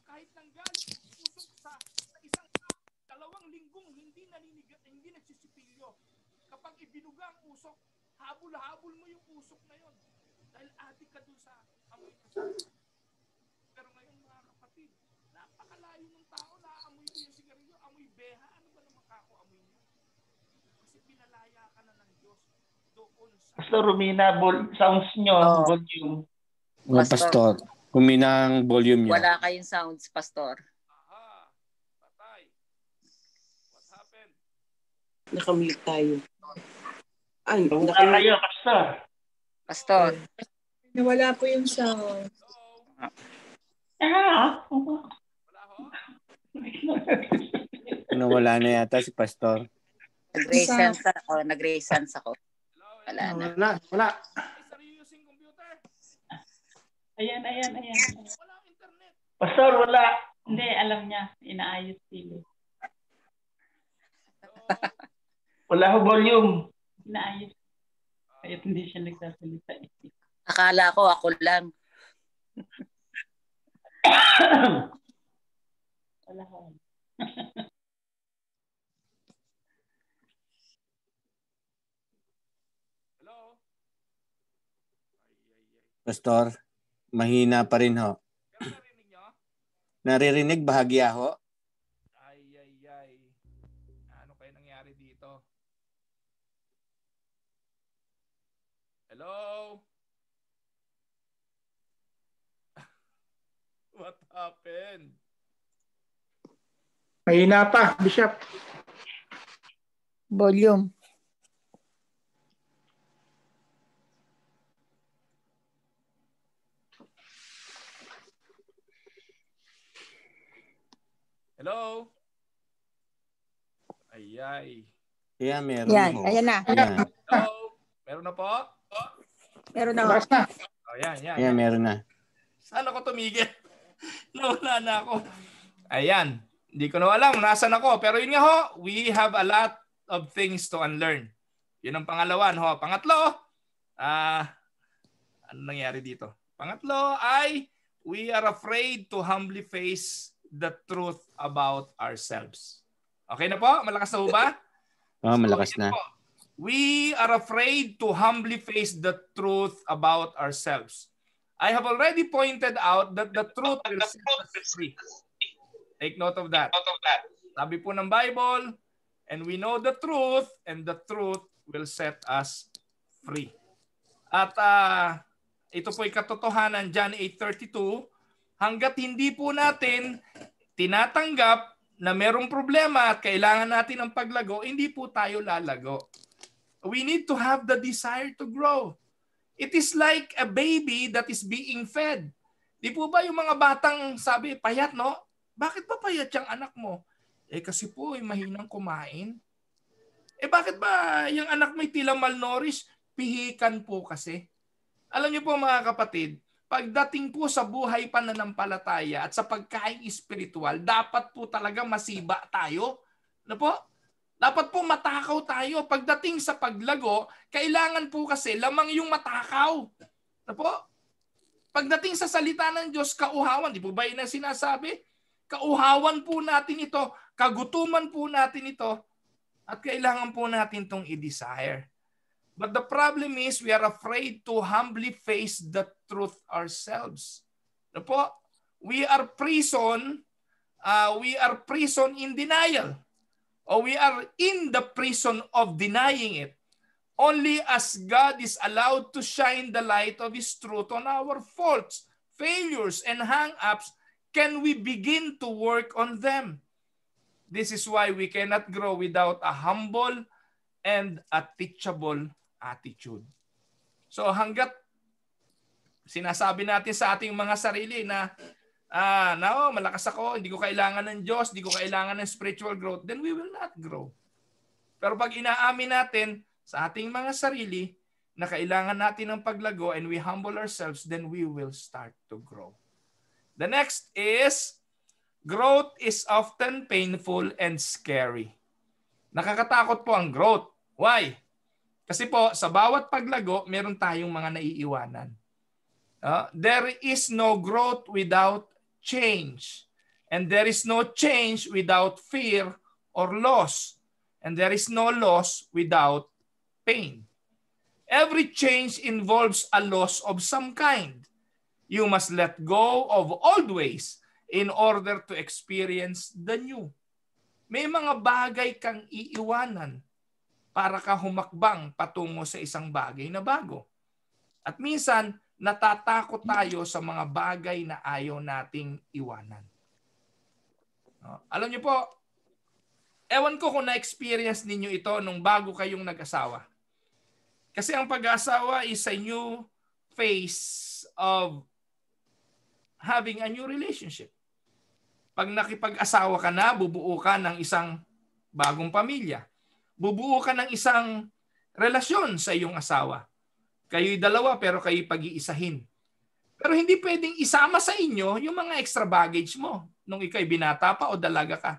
kahit nanggaling usok sa isang 2 linggong hindi nagsisipilyo. Kapag ibinuga ang usok, habol-habol mo yung usok na yon. Dahil adik ka dun sa amoy ng sigarilyo. Pero ngayon mga kapatid, napakalayo ng tao na amoy ko yung sigarilyo, amoy beha, ano ba naman kako-amoy niya? Kasi pinalaya ka na ng Diyos doon sa... Pastor Romina, sounds nyo, volume. Pastor, kumina ang volume niyo. Wala kayong sounds, Pastor. Aha, patay. What happened? Nakamute tayo. Ay, Wala kayo, Pastor. Pastor. Nawala po yung sound. Wala ho? Nawala na yata si Pastor. Nag-raise ako. Wala na. Wala. Are you using computer? Ayan. Wala ang internet. Pastor, wala. Hindi, alam niya. Inaayos sila. Wala ho volume. Inaayos. Kaya hindi siya nagsasalita. Akala ko ako lang. Wala ho. Hello? Pastor, mahina pa rin ho. Kaya narinig nyo? Naririnig bahagya ho? Ay. Ano kaya nangyari dito? Hello? What happened? Mahina pa, Bishop. Volume. Hello? Ay. Yeah, meron Yan, ho. ayan na. Yan. Hello? Meron na po? Meron na. Lakas na. Oh, yan. Yeah, meron na. Saan ako tumigil? Nawala na ako. Ayan. Hindi ko na alam nasan ako. Pero yun nga ho, we have a lot of things to unlearn. Yun ang pangalawa. Ho. Pangatlo, ano nangyari dito? Pangatlo ay we are afraid to humbly face the truth about ourselves. Okay na po? Malakas na ho ba? Malakas na. Po. We are afraid to humbly face the truth about ourselves. I have already pointed out that the truth will set us free. Take note of that. Sabi po ng Bible, and we know the truth, and the truth will set us free. At ito po'y katotohanan, John 8:32, hanggat hindi po natin tinatanggap na merong problema at kailangan natin ng paglago, hindi po tayo lalago. We need to have the desire to grow. It is like a baby that is being fed. Di po ba yung mga batang sabi, payat no? Bakit ba payat yung anak mo? Kasi po mahinang kumain. Bakit ba yung anak mo tila malnourished? Pihikan po kasi. Alam niyo po mga kapatid, pagdating po sa buhay pananampalataya at sa pagkain espiritual, dapat po talaga masiba tayo. Ano po? Dapat po matakaw tayo. Pagdating sa paglago, kailangan po kasi lamang yung matakaw. Ano po? Pagdating sa salita ng Diyos, kauhawan. Di po ba yun ang sinasabi? Kauhawan po natin ito. Kagutuman po natin ito. At kailangan po natin itong i-desire. But the problem is we are afraid to humbly face the truth ourselves. Ano po? We are prison in denial. Or we are in the prison of denying it. Only as God is allowed to shine the light of His truth on our faults, failures, and hang-ups, can we begin to work on them. This is why we cannot grow without a humble and a teachable attitude. So hanggat sinasabi natin sa ating mga sarili na malakas ako, hindi ko kailangan ng Diyos, hindi ko kailangan ng spiritual growth, then we will not grow. Pero pag inaamin natin sa ating mga sarili na kailangan natin ng paglago and we humble ourselves, then we will start to grow. The next is, growth is often painful and scary. Nakakatakot po ang growth. Why? Kasi po, sa bawat paglago, meron tayong mga naiiwanan. There is no growth without change. And there is no change without fear or loss. And there is no loss without pain. Every change involves a loss of some kind. You must let go of old ways in order to experience the new. May mga bagay kang iiwanan para ka humakbang patungo sa isang bagay na bago. At minsan, natatakot tayo sa mga bagay na ayaw nating iwanan. Alam niyo po, ewan ko kung na-experience ninyo ito nung bago kayong nag-asawa. Kasi ang pag-asawa is a new phase of having a new relationship. Pag nakipag-asawa ka na, bubuo ka ng isang bagong pamilya. Bubuo ka ng isang relasyon sa iyong asawa. Kayo'y dalawa pero kayo'y pag-iisahin. Pero hindi pwedeng isama sa inyo yung mga extra baggage mo nung ika'y binata pa o dalaga ka.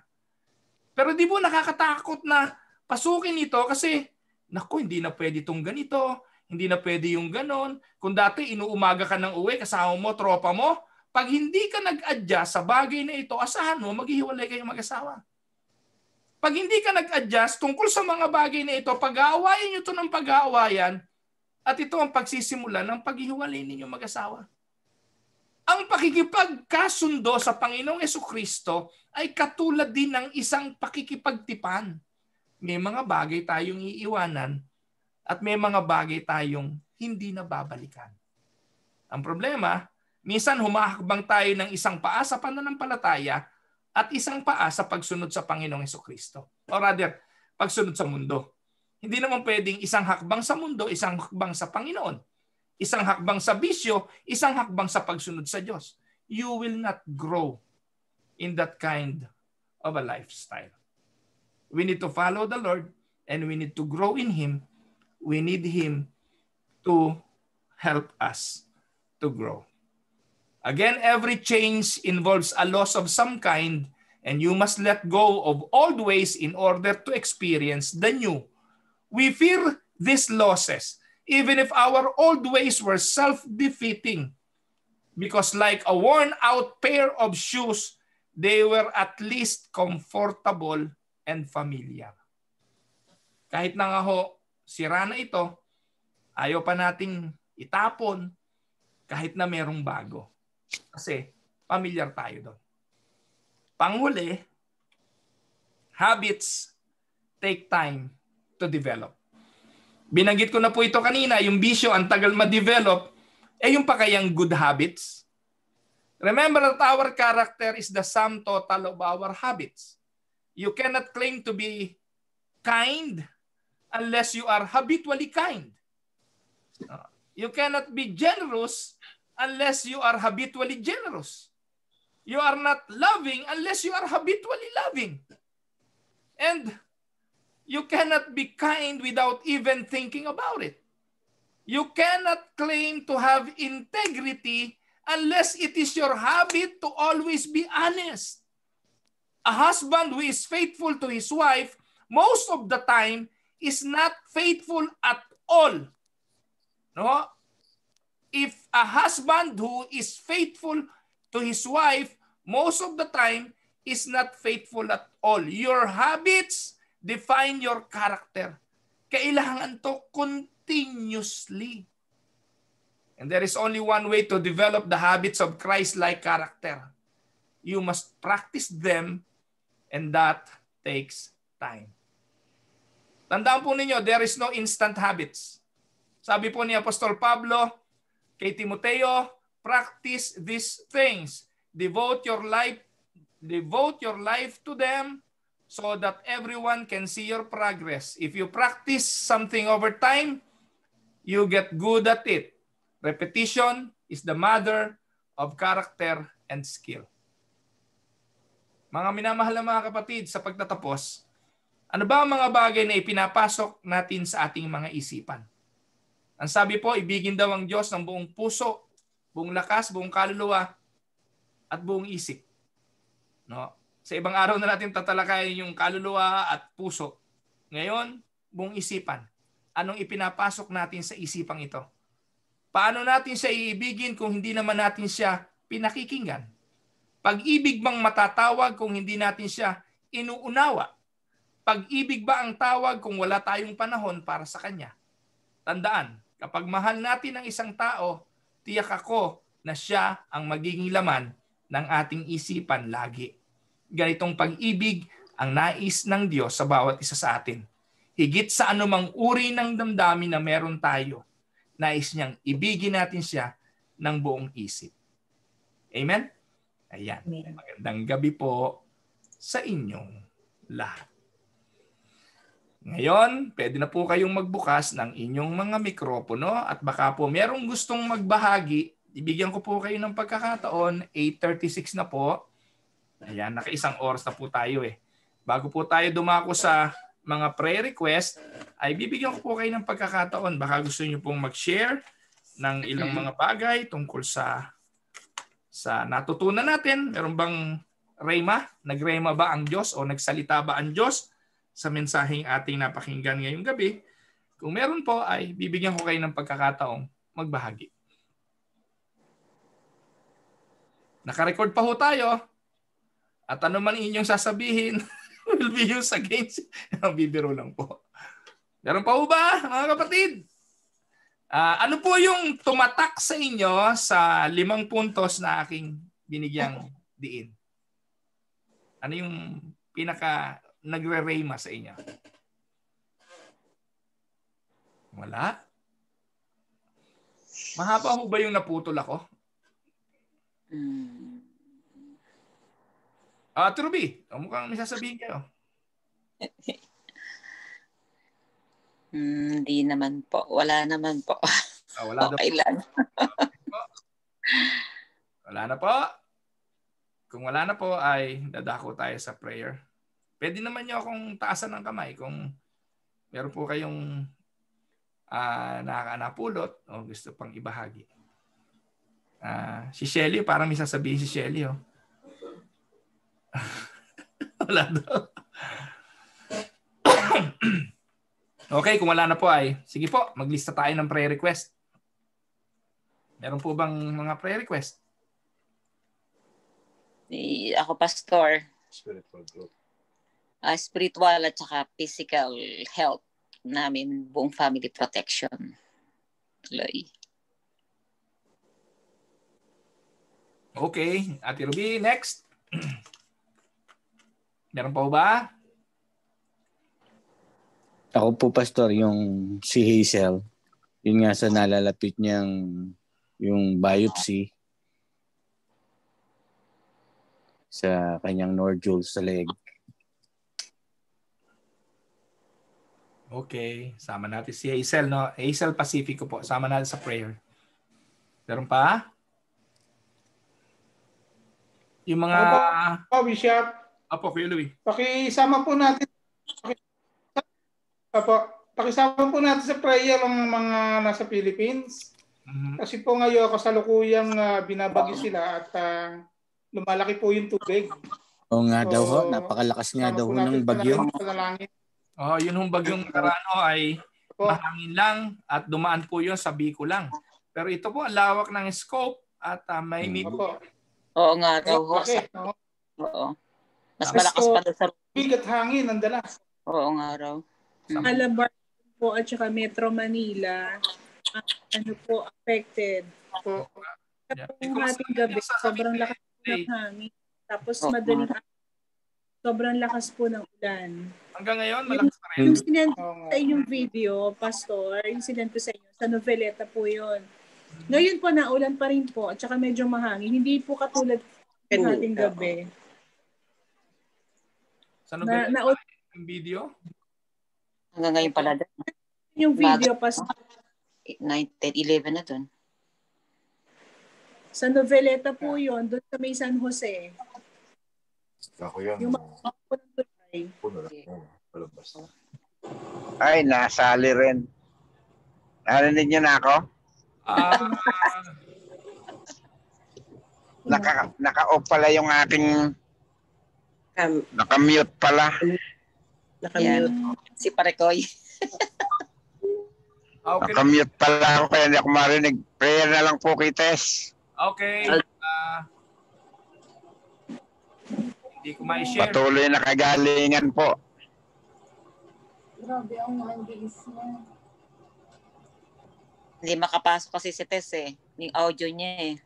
Pero di ba nakakatakot na pasukin ito kasi naku, hindi na pwede itong ganito, hindi na pwede yung ganon. Kung dati inuumaga ka ng uwi, kasama mo, tropa mo, pag hindi ka nag-adjust sa bagay na ito, asahan mo, maghihiwalay kayong mag-asawa. Pag hindi ka nag-adjust tungkol sa mga bagay na ito, pag-aawayan nyo ito ng pag-aawayan, at ito ang pagsisimula ng paghihiwalay ninyo mag-asawa. Ang pakikipagkasundo sa Panginoong Jesucristo ay katulad din ng isang pakikipagtipan. May mga bagay tayong iiwanan at may mga bagay tayong hindi na babalikan. Ang problema, minsan humahakbang tayo ng isang paa sa pananampalataya at isang paa sa pagsunod sa Panginoong Jesucristo. Or rather, pagsunod sa mundo. Hindi naman pwedeng isang hakbang sa mundo, isang hakbang sa Panginoon. Isang hakbang sa bisyo, isang hakbang sa pagsunod sa Diyos. You will not grow in that kind of a lifestyle. We need to follow the Lord and we need to grow in Him. We need Him to help us to grow. Again, every change involves a loss of some kind and you must let go of old ways in order to experience the new. We fear these losses, even if our old ways were self-defeating, because like a worn-out pair of shoes, they were at least comfortable and familiar. Kahit na nga ho, sira na ito, ayaw pa nating itapon kahit na merong bago. Kasi familiar tayo doon. Panghuli, habits take time to develop. Binanggit ko na po ito kanina, yung bisyo ang tagal ma-develop, yung pa kayang good habits. Remember that our character is the sum total of our habits. You cannot claim to be kind unless you are habitually kind. You cannot be generous unless you are habitually generous. You are not loving unless you are habitually loving. And you cannot be kind without even thinking about it. You cannot claim to have integrity unless it is your habit to always be honest. A husband who is faithful to his wife most of the time is not faithful at all. No? If a husband who is faithful to his wife most of the time is not faithful at all. Your habits define your character. Kailangan to continuously. And there is only one way to develop the habits of Christ-like character. You must practice them, and that takes time. Tandaan po ninyo, there is no instant habits. Sabi po ni Apostol Pablo kay Timoteo, practice these things. Devote your life to them so that everyone can see your progress. If you practice something over time, you get good at it. Repetition is the mother of character and skill. Mga minamahal na mga kapatid, sa pagtatapos, ano ba ang mga bagay na ipinapasok natin sa ating mga isipan? Ang sabi po, ibigin daw ang Diyos ng buong puso, buong lakas, buong kaluluwa, at buong isip. No? Sa ibang araw na natin tatalakayin yung kaluluwa at puso. Ngayon, buong isipan. Anong ipinapasok natin sa isipang ito? Paano natin siya iibigin kung hindi naman natin siya pinakikinggan? Pag-ibig bang matatawag kung hindi natin siya inuunawa? Pag-ibig ba ang tawag kung wala tayong panahon para sa Kanya? Tandaan, kapag mahal natin ang isang tao, tiyak ako na siya ang magiging laman ng ating isipan lagi. Ganitong pag-ibig ang nais ng Diyos sa bawat isa sa atin. Higit sa anumang uri ng damdamin na meron tayo, nais niyang ibigin natin siya ng buong isip. Amen? Ayan. Amen. Magandang gabi po sa inyong lahat. Ngayon, pwede na po kayong magbukas ng inyong mga mikropono at baka po merong gustong magbahagi, ibigyan ko po kayo ng pagkakataon, 8:36 na po. Ayan, naka-1 oras na po tayo eh. Bago po tayo dumako sa mga prayer request, ay bibigyan ko po kayo ng pagkakataon. Baka gusto niyo pong mag-share ng ilang mga bagay tungkol sa natutunan natin. Meron bang rema? Nagrema ba ang Diyos o nagsalita ba ang Diyos sa mensaheng ating napakinggan ngayong gabi? Kung meron po ay bibigyan ko kayo ng pagkakataong magbahagi. Naka-record pa ho tayo. At ano man inyong sasabihin will be used against. Bibiro lang po. Meron pa ho ba, mga kapatid? Ano po yung tumatak sa inyo sa 5 puntos na aking binigyang diin? Ano yung pinaka nagre-rema sa inyo? Wala? Mahaba ho ba yung naputol ako? Truby, mukhang may sasabihin kayo. Hindi naman po. Wala naman po. Wala okay lang. Wala na po. Kung wala na po ay dadako tayo sa prayer. Pwede naman nyo akong taasan ng kamay kung meron po kayong nakapulot o gusto pang ibahagi. Si Shelly, parang may sasabihin si Shelly. Oh. Wala daw. Okay, kung wala na po ay, sige po, maglista tayo ng prayer request. Meron po bang mga prayer request? Ako, Pastor. Spiritual growth. Spiritual at saka physical health namin, buong family protection. Tuloy. Okay, Ate Ruby, next. Meron pa ba? Ako po, Pastor, yung si Hazel, yun nga sa nalalapit niyang yung biopsy sa kanyang nodules sa leg. Okay, sama natin si Hazel, no? Hazel Pacifico po, sama natin sa prayer. Meron pa? Yung mga... Bishop. Apo, Kuya Louie. Pakisama po natin. Pakisama po natin sa prayer ang mga nasa Philippines. Mm-hmm. Kasi po ngayon kasalukuyang binabagyo sila at lumalaki po yung tubig. Oo nga daw ho, napakalakas nga daw ng bagyo. Yun hong bagyong nakaraan ay mahangin lang at dumaan po yun sa Bicol lang. Pero ito po, ang lawak ng scope at may Oo nga daw ho. Oo. Mas malakas pa doon sa bigat hangin ang dalas. Oo nga raw. Calabar po at saka Metro Manila, po affected po. Yung ating gabi, sobrang lakas ng hangin. Tapos madaling sobrang lakas po ng ulan. Hanggang ngayon, malakas pa rin. Yung sinend sa inyong video, Pastor, yung sinend ko sa inyo, sa Noveleta po yun. Ngayon po, naulan pa rin po at saka medyo mahangin. Hindi po katulad ng ating gabi. Sa Noveleta, yung video? Hanggang ngayon pala doon. Yung video, Pastor. 9-11 na doon. Sa Noveleta po yun, doon sa may San Jose. Ako yan. Yung mga Ay, nasali rin. Narinig niyo na ako? Naka-off pala yung aking... Naka-mute pala. Naka-mute. Si Parekoy. Okay. Naka-mute pala ako kaya hindi ako marinig. Prayer na lang po kay Tess. Okay. Hindi ko ma-share. Patuloy na kagalingan po. Grabe ang andiis niya. Hindi makapasok kasi si Tess yung audio niya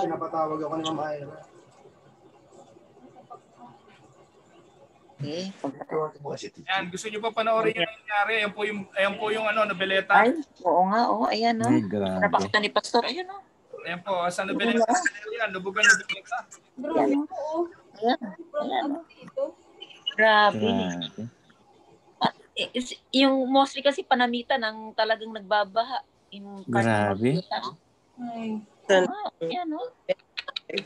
Pinapatawag ako ni Ma'am Ira. Yan, gusto niyo pa panoorin yung nangyari? Ayan po yung nobeleta. Ay, oo nga, ayan Napakita ni Pastor, ayan Ayan po, sa nobeleta. Ayan, lubugan nobeleta. Ayan. Grabe. Yung mostly kasi panamitan ang talagang nagbabaha. Grabe. Ayan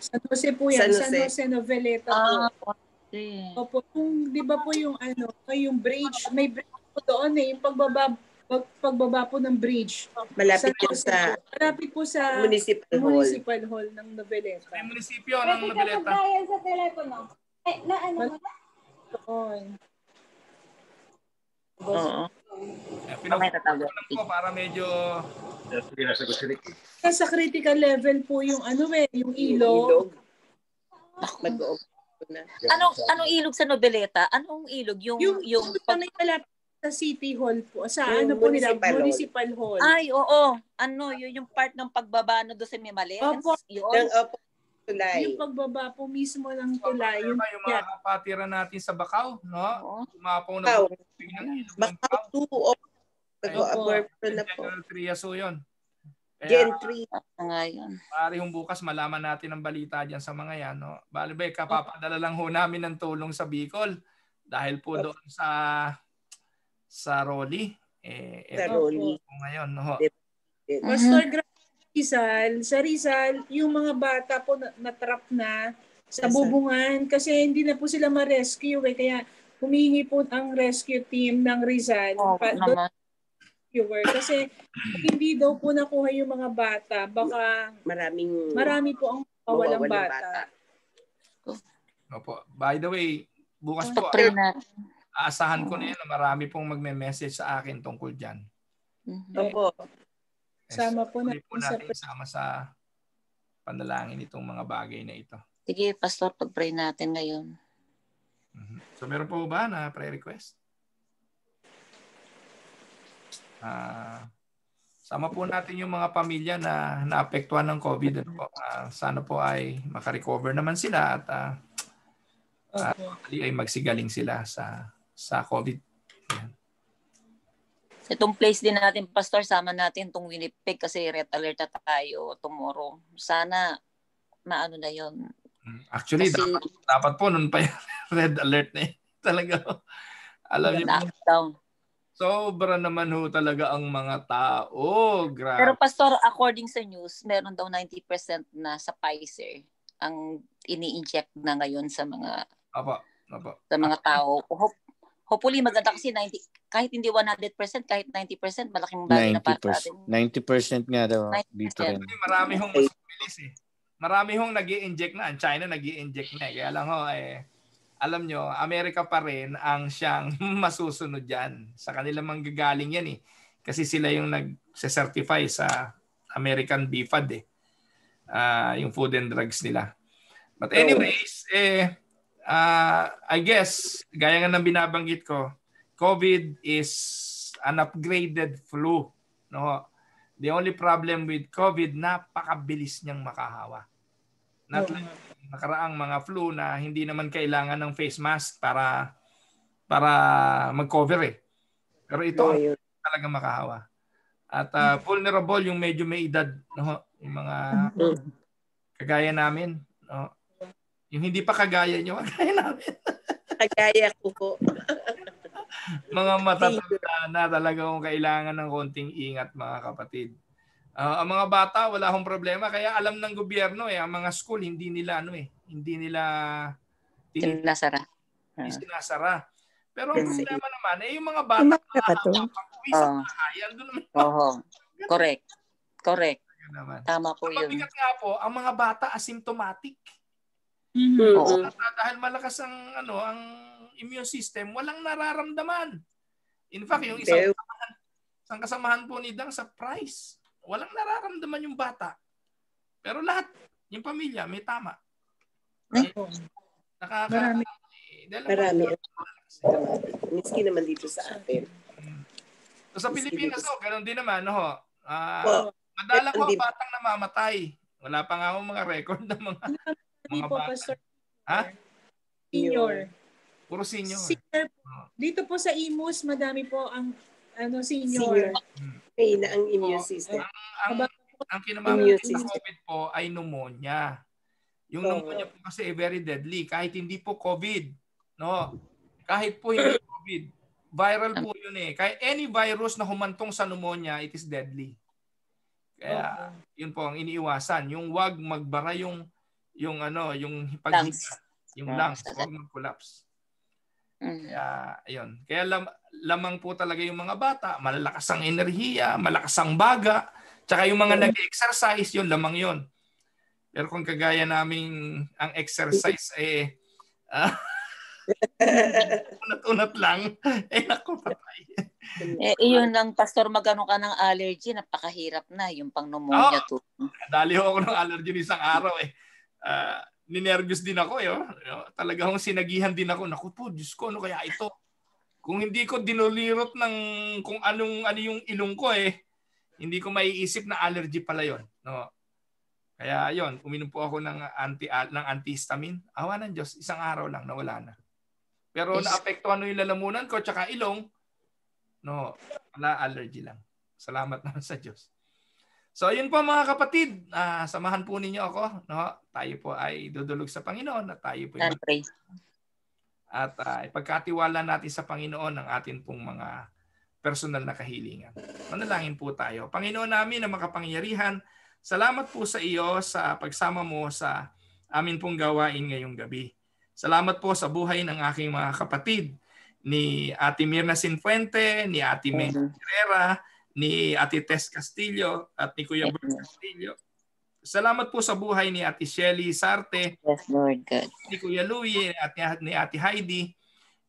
San Jose po yan. San Jose Noveleta po. Opo, di ba po yung yung bridge, may bridge po doon yung pagbaba po ng bridge. Malapit po sa municipal hall ng Noveleta. May munisipyo ng Noveleta. Pwede sa telepono. Na ano mo na? Doon. Pinapatawag po para medyo sa critical level po yung yung ilog. Anong ilog sa Noveleta? Anong ilog? Yung malapit sa City Hall po. Sa po nila? Municipal Hall. Ay, oo. Yung part ng pagbaba doon sa Mimales? Opo. Tulay. Yung pagbaba po mismo ng tulay. Yung mga kapatira natin sa Bacau, no? Umapaw na po. Bacau 2 nag-aborto na po. General Triaso yun. Gen 3. Ngayon. Pari yung bukas malaman natin ang balita dyan sa mga yan. No? Bali kapapadala lang ho namin ng tulong sa Bicol dahil po doon sa Rolly. Sa Rolly. Ngayon. No? Pastor Rizal, sa Rizal, yung mga bata po na-trap na sa bubungan kasi hindi na po sila ma-rescue kaya humihingi po ang rescue team ng Rizal. Kasi hindi daw po nakuha yung mga bata. Baka marami po ang mawalang bata. Opo. By the way, bukas po aasahan ko na yan na marami pong magme-message sa akin tungkol dyan. Opo. Sama po natin sama sa panalangin itong mga bagay na ito. Sige, Pastor, pag-pray natin ngayon. So meron po ba na prayer request? Sama po natin yung mga pamilya na naapektuhan ng COVID. Sana po ay makarecover naman sila at ay magsigaling sila sa COVID. Yan. Itong place din natin, Pastor, sama natin itong Winnipeg kasi red alert na tayo tomorrow. Sana maano na yon. Actually, kasi, dapat po nun pa yung red alert na talaga. Alam niyo, sobra naman ho talaga ang mga tao. Grabe. Pero Pastor, according sa news, meron daw 90% na sa Pfizer ang ini-inject na ngayon sa mga sa mga tao. Hopefully maganda kasi 90, kahit hindi 100%, kahit 90%, malaking bagay na para sa atin. 90% nga daw 90%. Dito rin. Marami hong mas mabilis Marami hong nag-i-inject na. Ang China nag-i-inject na Kaya lang alam nyo, Amerika pa rin ang siyang masusunod dyan. Sa kanila manggagaling yan Kasi sila yung nag-certify sa American BFAD yung food and drugs nila. But anyways, I guess, gaya nga ng binabanggit ko, COVID is an upgraded flu. No? The only problem with COVID, napakabilis niyang makahawa. Not like nakaraang mga flu na hindi naman kailangan ng face mask para mag-cover Pero ito talaga makahawa. At vulnerable yung medyo may edad, no? Yung mga kagaya namin, no? Yung hindi pa kagaya nyo, kagaya namin. Kagaya ko po. Mga matatanda na talaga kung kailangan ng konting ingat, mga kapatid. Ang mga bata, wala akong problema. Kaya alam ng gobyerno, ang mga school, hindi nila, hindi nila sinasara. Sinasara. Pero ang problema naman, yung mga bata pag-uwi sa bahay, andun naman. Correct. Correct. Tama po yun. Mabigat nga po, ang mga bata asymptomatic. Dahil malakas ang immune system, walang nararamdaman. In fact, yung isang kasamahan po ni Dang sa Price, walang nararamdaman yung bata. Pero lahat, yung pamilya, may tama. Marami. Miski naman dito sa atin. So, sa Pilipinas, ganun din naman. Madalang ko ang batang namamatay. Wala pa nga akong mga record ng mga bata. Ha? Senior. Puro senior. Dito po sa Imus, madami po ang senior. Kaya na ang immune system. Ang kinamamalit ng COVID po ay pneumonia. Yung pneumonia po kasi ay very deadly. Kahit hindi po COVID. No? Kahit po hindi COVID. Viral po yun eh. Kahit any virus na humantong sa pneumonia, it is deadly. Kaya yun po ang iniiwasan. Yung wag magbara yung paghinga. Yung lungs. Wag mag-collapse. Kaya ayun. Kaya lamang po talaga yung mga bata. Malalakas ang enerhiya, malakas ang baga. Tsaka yung mga nag-exercise, yun lamang yun. Pero kung kagaya naming ang exercise unat-unat lang, naku, patay. Iyon lang, Pastor, magano ka ng allergy, napakahirap na, yung pang pneumonia to. Dali ako ng allergy ng isang araw ninervyos din ako. Talagang sinagihan din ako. Naku po, Diyos ko, ano kaya ito? Kung hindi ko dinulirot ng kung ano yung ilong ko hindi ko maiisip na allergy pala yon. No? Kaya yon, uminom po ako ng antihistamine. Awa ng Diyos, isang araw lang, nawala na. Pero naapektuhan yung lalamunan ko tsaka ilong. No, wala, allergy lang. Salamat naman sa Diyos. So, yun po mga kapatid. Samahan po ninyo ako. No? Tayo po ay dudulog sa Panginoon at tayo po at ipagkatiwala natin sa Panginoon ang atin pong mga personal na kahilingan. Manalangin po tayo. Panginoon namin na makapangyarihan, salamat po sa iyo sa pagsama mo sa amin pong gawain ngayong gabi. Salamat po sa buhay ng aking mga kapatid, ni Ate Mirna Sinfuente, ni Ate May Herrera, ni Ate Tess Castillo, at ni Kuya Bert Castillo. Salamat po sa buhay ni Ate Shelly Sarte, Lord God, ni Kuya Louie, at ni Ate Heidi,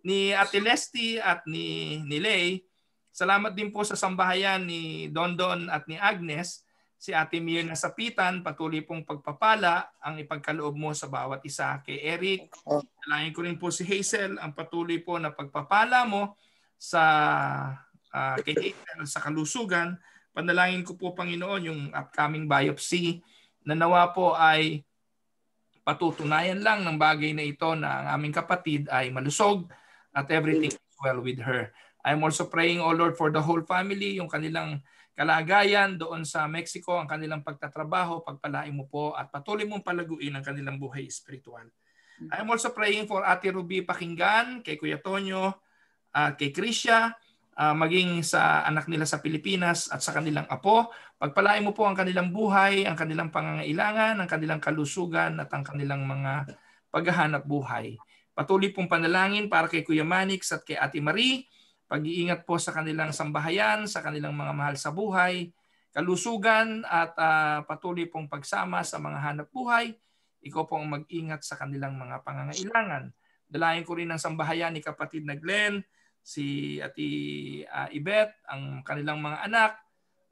ni Ate Lesty, at ni Lay. Salamat din po sa sambahayan ni Dondon at ni Agnes, si Ate Mirna Sapitan, patuloy pong pagpapala ang ipagkaloob mo sa bawat isa. Kay Eric, dalangin ko rin po si Hazel, ang patuloy po na pagpapala mo sa kay Hazel sa kalusugan. Panalangin ko po, Panginoon, yung upcoming biopsy na nawa po ay patutunayan lang ng bagay na ito na ang aming kapatid ay malusog at everything is well with her. I'm also praying, O Lord, for the whole family, yung kanilang kalagayan doon sa Mexico, ang kanilang pagtatrabaho, pagpalain mo po at patuloy mong palaguin ang kanilang buhay espiritual. I'm also praying for Ate Ruby Pakinggan, kay Kuya Tonyo, at kay Krisha, maging sa anak nila sa Pilipinas at sa kanilang apo. Pagpalain mo po ang kanilang buhay, ang kanilang pangangailangan, ang kanilang kalusugan at ang kanilang mga paghahanap buhay. Patuloy pong panalangin para kay Kuya Manix at kay Ate Marie, pag-iingat po sa kanilang sambahayan, sa kanilang mga mahal sa buhay, kalusugan at patuloy pong pagsama sa mga hanap buhay. Ikaw po ang mag-ingat sa kanilang mga pangangailangan. Dalayan ko rin ang sambahayan ni kapatid na Glenn, si Ate Ibet, ang kanilang mga anak,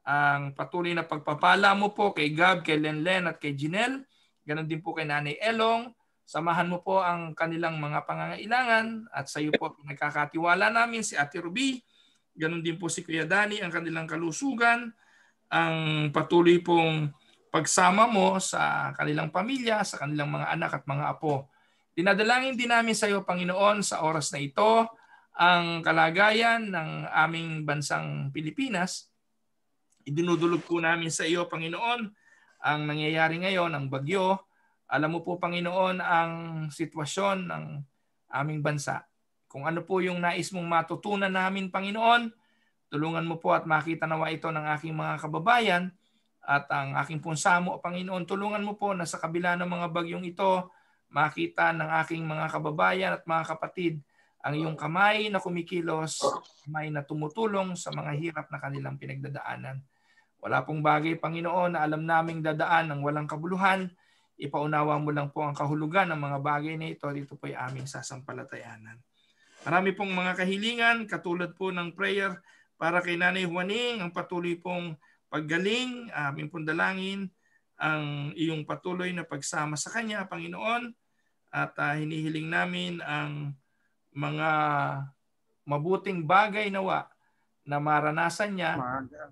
ang patuloy na pagpapala mo po kay Gab, kay Lenlen at kay Jinel. Ganon din po kay Nanay Elong. Samahan mo po ang kanilang mga pangangailangan at sa iyo po nagkakatiwala namin si Ate Ruby. Ganon din po si Kuya Dani, ang kanilang kalusugan, ang patuloy pong pagsama mo sa kanilang pamilya, sa kanilang mga anak at mga apo. Dinadalangin din namin sa iyo, Panginoon, sa oras na ito, ang kalagayan ng aming bansang Pilipinas. Idinudulog po namin sa iyo, Panginoon, ang nangyayari ngayon, ang bagyo. Alam mo po, Panginoon, ang sitwasyon ng aming bansa. Kung ano po yung nais mong matutunan namin, Panginoon, tulungan mo po at makita nawa ito ng aking mga kababayan at ang aking punsamo, Panginoon, tulungan mo po na sa kabila ng mga bagyong ito, makita ng aking mga kababayan at mga kapatid ang iyong kamay na kumikilos, kamay na tumutulong sa mga hirap na kanilang pinagdadaanan. Wala pong bagay, Panginoon, na alam naming dadaan ng walang kabuluhan. Ipaunawa mo lang po ang kahulugan ng mga bagay na ito. Dito po ay aming sasampalatayanan. Marami pong mga kahilingan, katulad po ng prayer para kay Nanay Juaning, ang patuloy pong paggaling, aming pong dalangin, ang iyong patuloy na pagsama sa Kanya, Panginoon. At hinihiling namin ang mga mabuting bagay nawa na maranasan niya.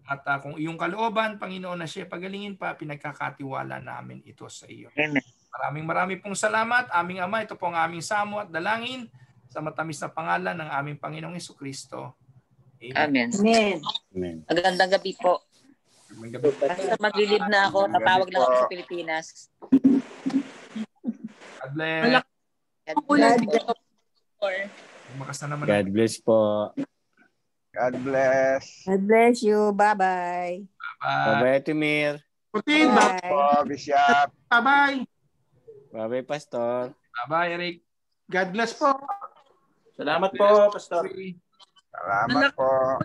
At kung iyong kalooban, Panginoon, na siya pagalingin pa, pinagkakatiwala namin ito sa iyo. Maraming pong salamat. Aming Ama, ito po ang aming samo at dalangin sa matamis na pangalan ng aming Panginoong Hesukristo. Amen. Amen. Amen. Magandang gabi po. Basta maglilib na ako, tatawag lang ako sa Pilipinas. God bless. God bless po. God bless. God bless you. Bye-bye. Bye-bye, Timir. Bye-bye, Bishop. Bye-bye. Bye-bye, Pastor. Bye-bye, Eric. God bless po. Salamat po, Pastor. Salamat po.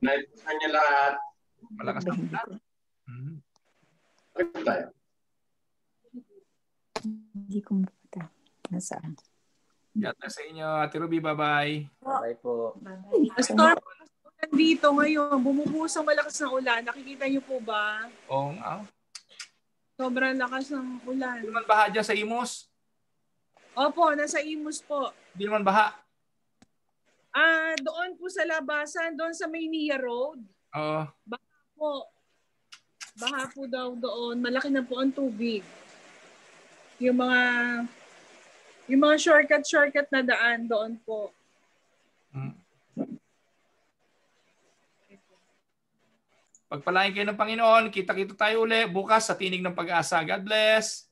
Night sa kanya lahat. Malakas na ulan. Tayo. Hindi ko mapata. Nasaan? God bless sa inyo. Ate Ruby, bye-bye. Bye po. Pastor, dito ngayon, bumubuhos ang malakas ng ulan. Nakikita niyo po ba? Oo nga. Sobrang lakas ng ulan. Hindi naman baha dyan sa Imus? Opo, nasa Imus po. Hindi naman baha? Doon po sa labasan, doon sa Maynila Road. Oo. Baha po daw doon. Malaki na po ang tubig. Yung mga shortcut na daan doon po. Pagpalain kayo ng Panginoon, kita-kita tayo uli bukas sa Tinig ng Pag-asa. God bless.